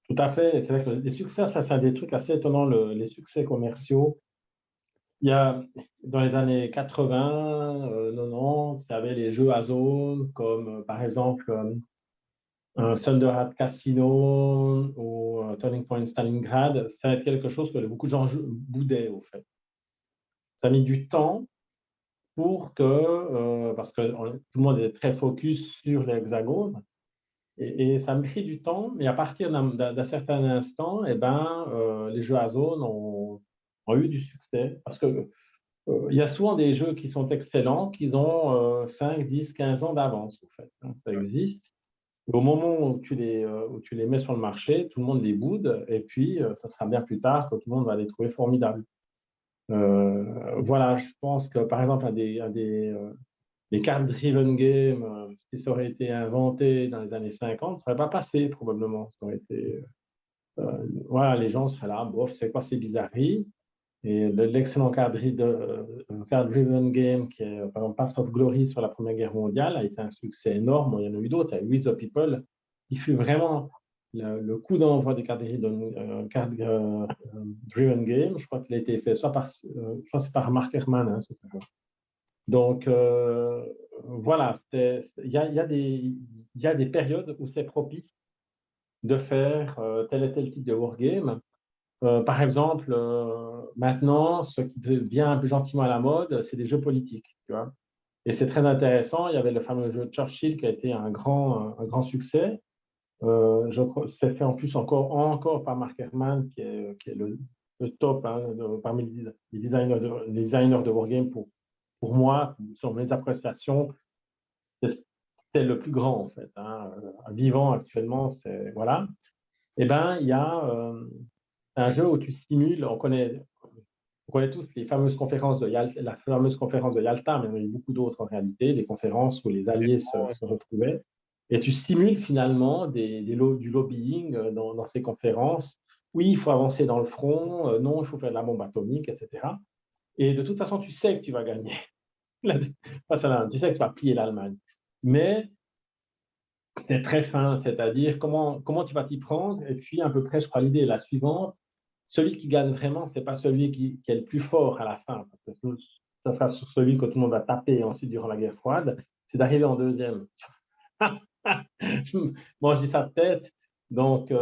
B: Tout à fait. C'est vrai que les succès, ça, c'est des trucs assez étonnants, les succès commerciaux. Il y a, dans les années 80, 90, il y avait les jeux à zone, comme par exemple Thunderheart Casino ou Turning Point Stalingrad. C'était quelque chose que beaucoup de gens boudaient, au fait. Ça a mis du temps parce que tout le monde est très focus sur l'hexagone, et ça a pris du temps, mais à partir d'un certain instant, les jeux à zone ont eu du succès, parce que il y a souvent des jeux qui sont excellents, qui ont 5, 10, 15 ans d'avance, en fait. Hein, ça existe. Et au moment où où tu les mets sur le marché, tout le monde les boude, et puis ça sera bien plus tard que tout le monde va les trouver formidables. Voilà, je pense que par exemple, des card-driven games, si ça aurait été inventé dans les années 50, ça n'aurait pas passé probablement. Ça aurait été, voilà, les gens seraient là, bof, c'est quoi ces bizarreries? Et l'excellent card-driven game qui est par exemple Path of Glory sur la Première Guerre mondiale a été un succès énorme. Bon, il y en a eu d'autres. Il y a With the People qui fut vraiment le coup d'envoi des card-driven game. Je crois qu'il a été fait je crois que c'est par Mark Herman. Hein, donc voilà, il y a des périodes où c'est propice de faire tel et tel type de wargame. Par exemple, maintenant, ce qui devient un peu gentiment à la mode, c'est des jeux politiques. Tu vois. Et c'est très intéressant. Il y avait le fameux jeu Churchill qui a été un grand succès. C'est fait en plus encore par Mark Herman, qui est le top hein, parmi les designers de Wargame pour moi, sur mes appréciations, c'est le plus grand en fait. Hein. Vivant actuellement, c'est voilà. Eh ben, il y a un jeu où tu simules, on connaît tous les fameuses conférences de Yalta, la fameuse conférence de Yalta, mais il y en a eu beaucoup d'autres en réalité, des conférences où les alliés se retrouvaient. Et tu simules finalement du lobbying dans ces conférences. Oui, il faut avancer dans le front, non, il faut faire de la bombe atomique, etc. Et de toute façon, tu sais que tu vas gagner. Tu sais que tu vas plier l'Allemagne. Mais c'est très fin, c'est-à-dire comment tu vas t'y prendre. Et puis, à peu près, je crois, l'idée est la suivante. Celui qui gagne vraiment, ce n'est pas celui qui est le plus fort à la fin, parce que ça sera sur celui que tout le monde va taper ensuite durant la guerre froide, c'est d'arriver en deuxième. Moi, je dis ça de tête, donc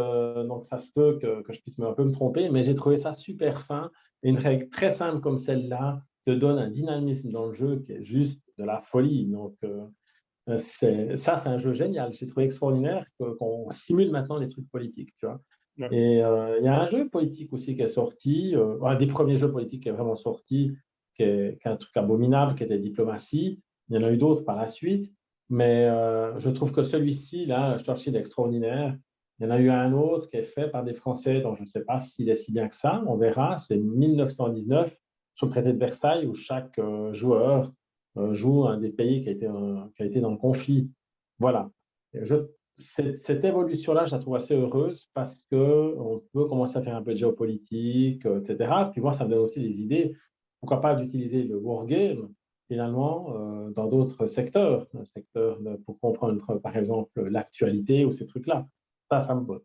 B: ça se peut que je puisse un peu me tromper, mais j'ai trouvé ça super fin. Et une règle très simple comme celle-là te donne un dynamisme dans le jeu qui est juste de la folie. Donc, c'est un jeu génial. J'ai trouvé extraordinaire qu'on simule maintenant les trucs politiques, tu vois.
A: Ouais.
B: Et il y a un jeu politique aussi qui est sorti, un des premiers jeux politiques qui est vraiment sorti, qui est un truc abominable, qui était Diplomatie. Il y en a eu d'autres par la suite, mais je trouve que celui-ci, là, Churchill est extraordinaire. Il y en a eu un autre qui est fait par des Français dont je ne sais pas s'il est si bien que ça, on verra. C'est 1919, sur le traité de Versailles, où chaque joueur joue un des pays qui a été dans le conflit. Voilà. Cette évolution-là, je la trouve assez heureuse parce qu'on peut commencer à faire un peu de géopolitique, etc. Puis moi, ça me donne aussi des idées. Pourquoi pas d'utiliser le wargame, finalement, dans d'autres secteurs, pour comprendre, par exemple, l'actualité ou ces trucs-là. Ça me botte.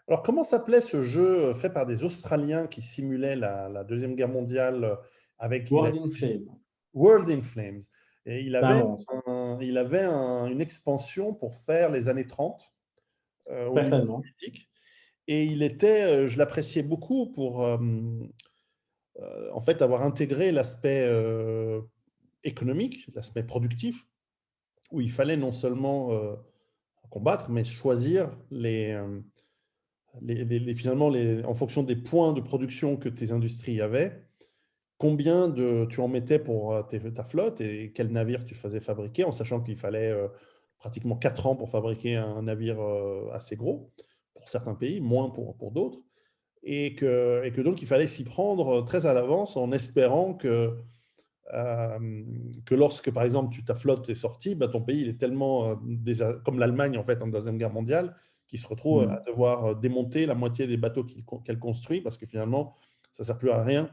A: Alors, comment s'appelait ce jeu fait par des Australiens qui simulait la Deuxième Guerre mondiale avec
B: World in Flame,
A: World in Flames. Et
B: c'est un monstre,
A: il avait une expansion pour faire les années 30 au niveau
B: certainement.
A: politique. Et je l'appréciais beaucoup pour en fait avoir intégré l'aspect économique, l'aspect productif, où il fallait non seulement combattre, mais choisir finalement, en fonction des points de production que tes industries avaient, combien tu en mettais pour ta flotte et quel navire tu faisais fabriquer, en sachant qu'il fallait pratiquement 4 ans pour fabriquer un navire assez gros, pour certains pays, moins pour d'autres, et que donc il fallait s'y prendre très à l'avance en espérant que lorsque, par exemple, ta flotte est sortie, ton pays il est tellement, comme l'Allemagne en fait en Deuxième Guerre mondiale, qui se retrouve à devoir démonter la moitié des bateaux qu'elle construit, parce que finalement, ça ne sert plus à rien.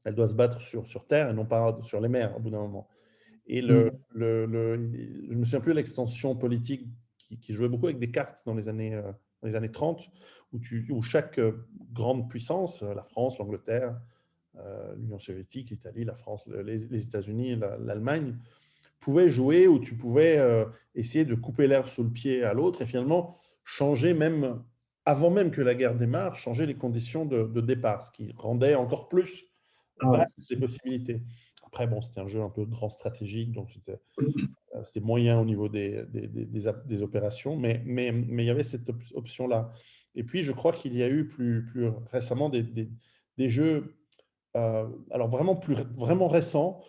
A: Elle doit se battre sur terre et non pas sur les mers au bout d'un moment. Et je me souviens plus de l'extension politique qui jouait beaucoup avec des cartes dans les années 30, où chaque grande puissance, la France, l'Angleterre, l'Union soviétique, l'Italie, la France, les États-Unis, l'Allemagne, pouvait jouer, où tu pouvais essayer de couper l'herbe sous le pied à l'autre et finalement changer même, avant même que la guerre démarre, changer les conditions de départ, ce qui rendait encore plus vastes les possibilités. Après, bon, c'était un jeu un peu grand stratégique, donc c'était moyen au niveau des opérations, mais il y avait cette option-là. Et puis, je crois qu'il y a eu plus récemment des jeux, alors vraiment récents,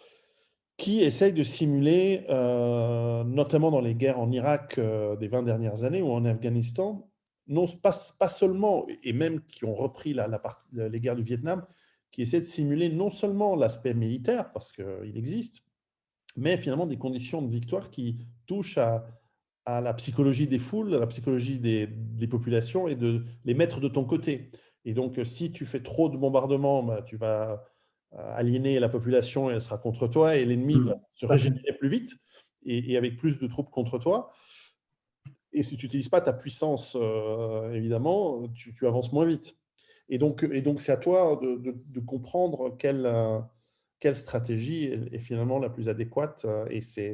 A: qui essayent de simuler, notamment dans les guerres en Irak des 20 dernières années ou en Afghanistan, non, pas seulement, et même qui ont repris les guerres du Vietnam, qui essaient de simuler non seulement l'aspect militaire, parce qu'il existe, mais finalement des conditions de victoire qui touchent à la psychologie des foules, à la psychologie des populations et de les mettre de ton côté. Et donc, si tu fais trop de bombardements, tu vas aliéner la population et elle sera contre toi et l'ennemi va se régénérer plus vite et avec plus de troupes contre toi. Et si tu n'utilises pas ta puissance, évidemment, tu avances moins vite. Et donc, c'est à toi de comprendre quelle stratégie est finalement la plus adéquate. Et ça,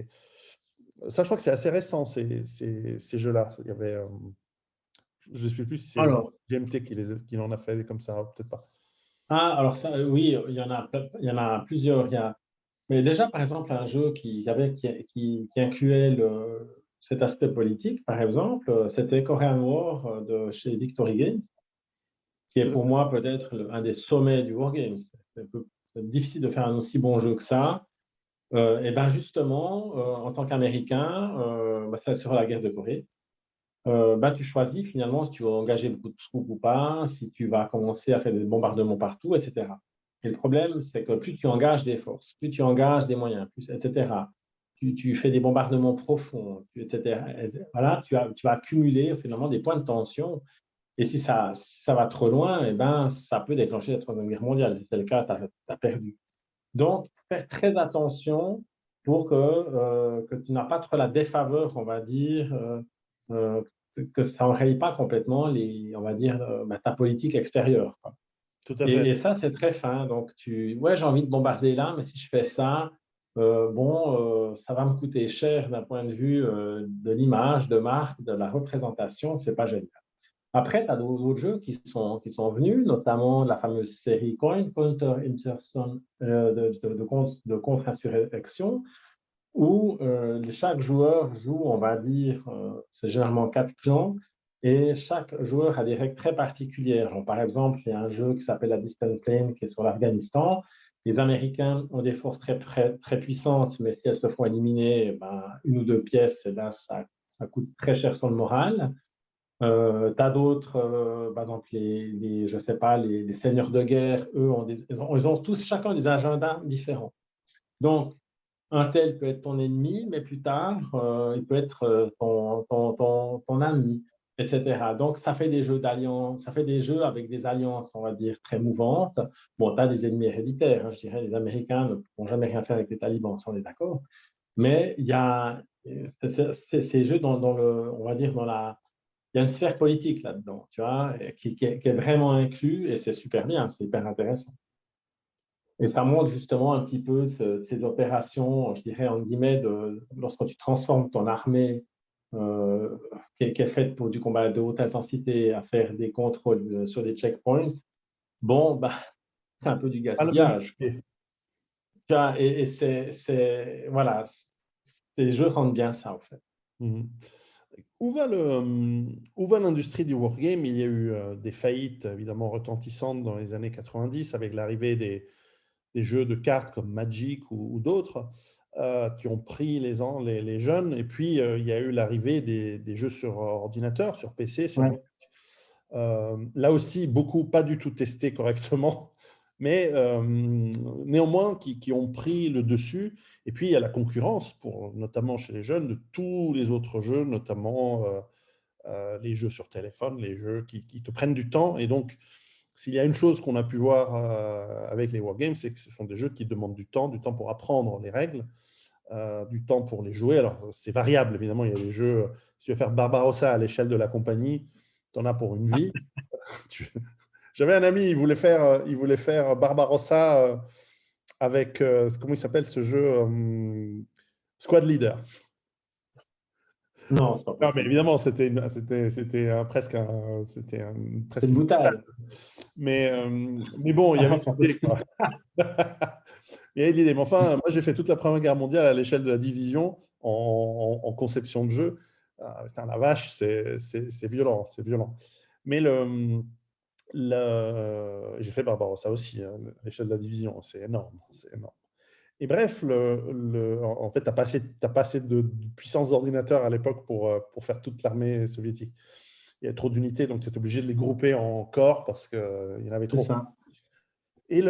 A: je crois que c'est assez récent, ces jeux-là. Il y avait, je ne sais plus si c'est
B: Alors,
A: GMT qui en a fait comme ça, peut-être pas.
B: alors ça, oui, il y en a plusieurs. Mais déjà, par exemple, un jeu qui incluait cet aspect politique, par exemple, c'était Korean War de chez Victory Games, qui est pour moi peut-être un des sommets du wargame. C'est difficile de faire un aussi bon jeu que ça. Et bien justement, en tant qu'Américain, ça sur la guerre de Corée, tu choisis finalement si tu vas engager beaucoup de troupes ou pas, si tu vas commencer à faire des bombardements partout, etc. Et le problème, c'est que plus tu engages des forces, plus tu engages des moyens, plus, etc., tu fais des bombardements profonds, etc. Voilà, tu vas accumuler finalement des points de tension. Et si ça va trop loin, ça peut déclencher la Troisième Guerre mondiale. Si c'est le cas, tu as perdu. Donc, fais très attention pour que tu n'as pas trop la défaveur, on va dire, euh, que ça n'enraye pas complètement on va dire, ta politique extérieure, quoi.
A: Tout à fait.
B: Et ça, c'est très fin. Donc, ouais, j'ai envie de bombarder là, mais si je fais ça, ça va me coûter cher d'un point de vue de l'image, de marque, de la représentation. C'est pas génial. Après, tu as d'autres jeux qui sont venus, notamment la fameuse série Counter-Insurrection de contre-insurrection, où chaque joueur joue, on va dire, c'est généralement 4 clans, et chaque joueur a des règles très particulières. Donc, par exemple, il y a un jeu qui s'appelle la Distant Plane, qui est sur l'Afghanistan. Les Américains ont des forces très puissantes, mais si elles se font éliminer, une ou deux pièces, ça coûte très cher sur le moral. Tu as d'autres, par exemple, je sais pas, les seigneurs de guerre, eux, ils ont tous chacun des agendas différents. Donc, un tel peut être ton ennemi, mais plus tard, il peut être ton ami, etc. Donc, ça fait des jeux d'alliance, ça fait des jeux avec des alliances, on va dire, très mouvantes. Bon, tu as des ennemis héréditaires, hein, je dirais, les Américains ne pourront jamais rien faire avec les talibans, ça on est d'accord. Mais il y a ces jeux on va dire, il y a une sphère politique là-dedans, tu vois, qui est vraiment inclus et c'est super bien, c'est hyper intéressant. Et ça montre justement un petit peu ces opérations, je dirais, en guillemets, lorsque tu transformes ton armée qui est faite pour du combat de haute intensité à faire des contrôles sur des checkpoints, bon, c'est un peu du
A: Pas le même
B: gaspillage.
A: métier.
B: Et voilà, ces jeux rendent bien ça, en fait.
A: Mhm. Où va l'industrie du wargame? Il y a eu des faillites évidemment retentissantes dans les années 90 avec l'arrivée des jeux de cartes comme Magic ou d'autres qui ont pris les jeunes. Et puis, il y a eu l'arrivée des jeux sur ordinateur, sur PC, sur Mac.
B: Ouais.
A: Là aussi, beaucoup pas du tout testés correctement, mais néanmoins qui ont pris le dessus. Et puis, il y a la concurrence, notamment chez les jeunes, de tous les autres jeux, notamment les jeux sur téléphone, les jeux qui te prennent du temps. Et donc, s'il y a une chose qu'on a pu voir avec les wargames, c'est que ce sont des jeux qui demandent du temps pour apprendre les règles, du temps pour les jouer. Alors, c'est variable, évidemment. Il y a des jeux, si tu veux faire Barbarossa à l'échelle de la compagnie, tu en as pour une vie. J'avais un ami, il voulait faire Barbarossa avec, comment il s'appelle ce jeu Squad Leader.
B: Non, c'est pas
A: Non, mais
B: possible.
A: évidemment, c'était presque
B: C'est
A: presque
B: une
A: une boutade.
B: boutade.
A: Mais bon, il y avait
B: C'est pas
A: l'idée,
B: possible.
A: quoi. Il y avait l'idée. Mais enfin, moi, j'ai fait toute la Première Guerre mondiale à l'échelle de la division en conception de jeu. Ah, putain, la vache, c'est violent, c'est violent. Mais j'ai fait Barbarossa aussi, hein, à l'échelle de la division. C'est énorme, c'est énorme. Et bref, en fait, tu n'as pas assez de puissance d'ordinateur à l'époque pour faire toute l'armée soviétique. Il y a trop d'unités, donc tu es obligé de les grouper en corps parce qu'il y en avait
B: C'est
A: trop.
B: ça.
A: Et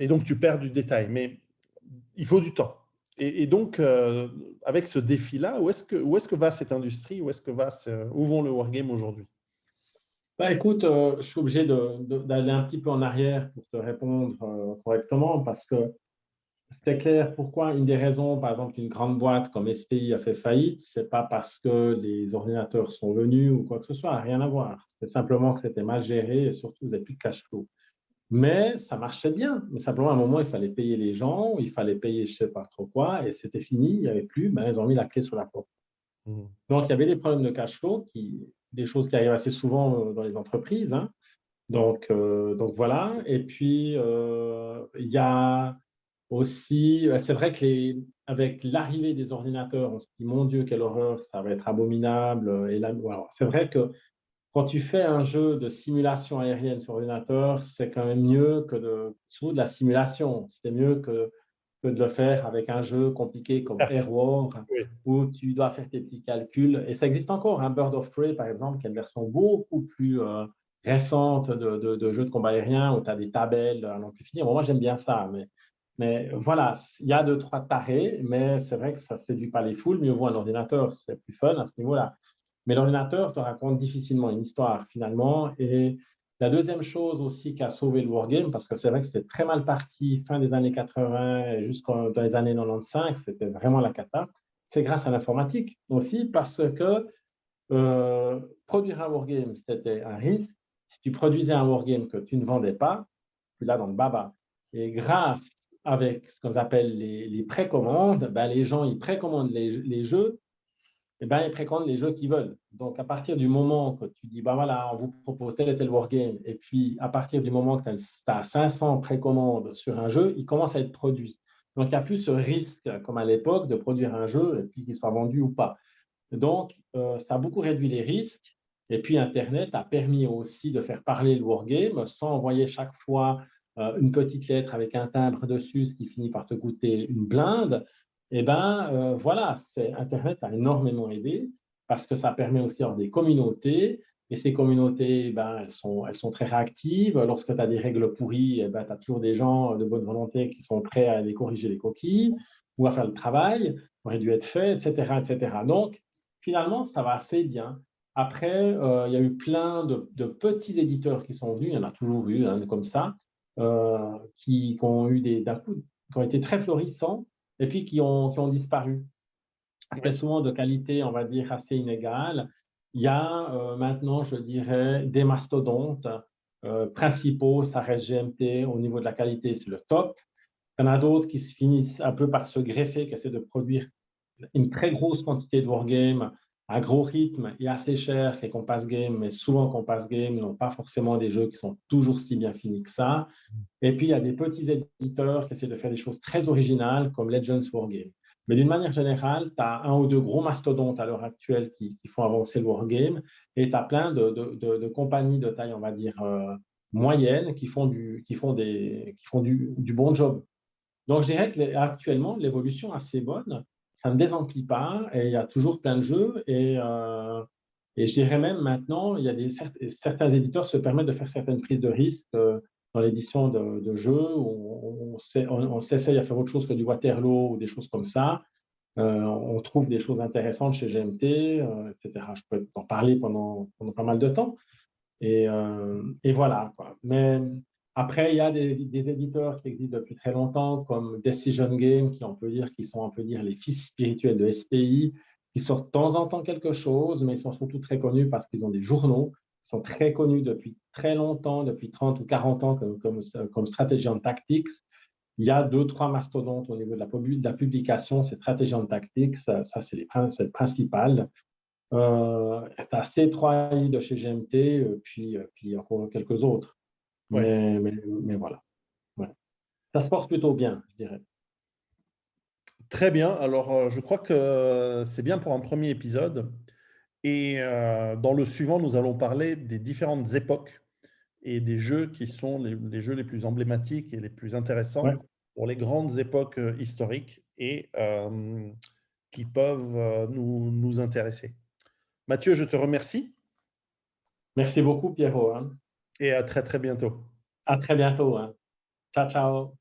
A: donc, tu perds du détail, mais il faut du temps. Et donc, avec ce défi-là, où est-ce que va cette industrie? Où vont le wargame aujourd'hui?
B: Écoute, je suis obligé d'aller un petit peu en arrière pour te répondre correctement parce que c'est clair pourquoi une des raisons, par exemple, qu'une grande boîte comme SPI a fait faillite, c'est pas parce que les ordinateurs sont venus ou quoi que ce soit, rien à voir. C'est simplement que c'était mal géré et surtout, vous n'avez plus de cash flow. Mais ça marchait bien. Mais simplement, à un moment, il fallait payer les gens, il fallait payer je ne sais pas trop quoi, et c'était fini, il n'y avait plus, ils ont mis la clé sur la porte.
A: Mhm.
B: Donc, il y avait des problèmes de cash flow, des choses qui arrivent assez souvent dans les entreprises, hein. Donc voilà. Et puis, il y a aussi, c'est vrai avec l'arrivée des ordinateurs, on se dit, mon Dieu, quelle horreur, ça va être abominable. Et là, voilà. C'est vrai que quand tu fais un jeu de simulation aérienne sur ordinateur, c'est quand même mieux surtout de la simulation. C'est mieux que de le faire avec un jeu compliqué comme
A: Certes,
B: Air War,
A: oui.
B: où tu dois faire tes petits calculs. Et ça existe encore, un Bird of Prey, par exemple, qui est une version beaucoup plus récente de jeux de combat aérien, où tu as des tabelles à n'en plus finir. Bon, moi, j'aime bien ça, mais voilà, il y a deux, trois tarés, mais c'est vrai que ça ne séduit pas les foules. Mieux vaut un ordinateur, c'est plus fun à ce niveau-là. Mais l'ordinateur te raconte difficilement une histoire, finalement. Et la deuxième chose aussi qui a sauvé le wargame, parce que c'est vrai que c'était très mal parti fin des années 80 et jusqu'aux dans les années 95, c'était vraiment la cata, c'est grâce à l'informatique aussi, parce que produire un wargame, c'était un risque. Si tu produisais un wargame que tu ne vendais pas, tu l'as dans le baba. Et grâce avec ce qu'on appelle les précommandes, ben les gens ils précommandent les jeux, eh ben, ils précommandent les jeux qu'ils veulent. Donc, à partir du moment que tu dis, bah voilà, on vous propose tel et tel wargame, et puis à partir du moment que tu as 500 précommandes sur un jeu, il commence à être produit. Donc, il n'y a plus ce risque, comme à l'époque, de produire un jeu et puis qu'il soit vendu ou pas. Donc, ça a beaucoup réduit les risques. Et puis, Internet a permis aussi de faire parler le wargame sans envoyer chaque fois une petite lettre avec un timbre dessus, ce qui finit par te coûter une blinde. Eh bien, voilà, Internet a énormément aidé parce que ça permet aussi d'avoir des communautés. Et ces communautés, ben, elles sont très réactives. Lorsque tu as des règles pourries, eh ben, tu as toujours des gens de bonne volonté qui sont prêts à aller corriger les coquilles ou à faire le travail qui aurait dû être fait, etc., etc. Donc, finalement, ça va assez bien. Après, il y a eu plein de petits éditeurs qui sont venus, il y en a toujours eu hein, comme ça, qui ont eu qui ont été très florissants et puis qui ont disparu.
A: Oui.
B: C'est souvent de qualité, on va dire, assez inégale. Il y a maintenant, je dirais, des mastodontes principaux, ça reste GMT, au niveau de la qualité, c'est le top. Il y en a d'autres qui se finissent un peu par se greffer, qui essaient de produire une très grosse quantité de wargames à gros rythme et assez cher, c'est Compass Game, mais souvent Compass Game n'ont pas forcément des jeux qui sont toujours si bien finis que ça. Et puis, il y a des petits éditeurs qui essaient de faire des choses très originales comme Legends Wargame. Mais d'une manière générale, tu as un ou deux gros mastodontes à l'heure actuelle qui font avancer le wargame et tu as plein de compagnies de taille, on va dire, moyenne qui font du bon job. Donc, je dirais qu'actuellement, l'évolution est assez bonne. Ça ne désemplit pas et il y a toujours plein de jeux. Et je dirais même maintenant, il y a certains éditeurs se permettent de faire certaines prises de risques dans l'édition de jeux où on s'essaye à faire autre chose que du Waterloo ou des choses comme ça. On trouve des choses intéressantes chez GMT, etc. Je peux en parler pendant pas mal de temps. Et voilà, quoi. Mais après, il y a des éditeurs qui existent depuis très longtemps, comme Decision Game, qui on peut dire qui sont, on peut dire, les fils spirituels de SPI, qui sortent de temps en temps quelque chose, mais ils sont surtout très connus parce qu'ils ont des journaux, ils sont très connus depuis très longtemps, depuis 30 ou 40 ans, comme Strategy and Tactics. Il y a deux, trois mastodontes au niveau de la publication, c'est Strategy and Tactics, ça c'est le principal. Tu as C3I de chez GMT, puis encore quelques autres.
A: Ouais.
B: Mais voilà. Ouais. Ça se porte plutôt bien, je dirais.
A: Très bien. Alors, je crois que c'est bien pour un premier épisode. Et dans le suivant, nous allons parler des différentes époques et des jeux qui sont les jeux les plus emblématiques et les plus intéressants
B: Ouais.
A: pour les grandes époques historiques et qui peuvent nous intéresser. Mathieu, je te remercie
B: Merci beaucoup, Pierrot. Hein.
A: et à très très bientôt.
B: À très bientôt. Hein. Ciao, ciao.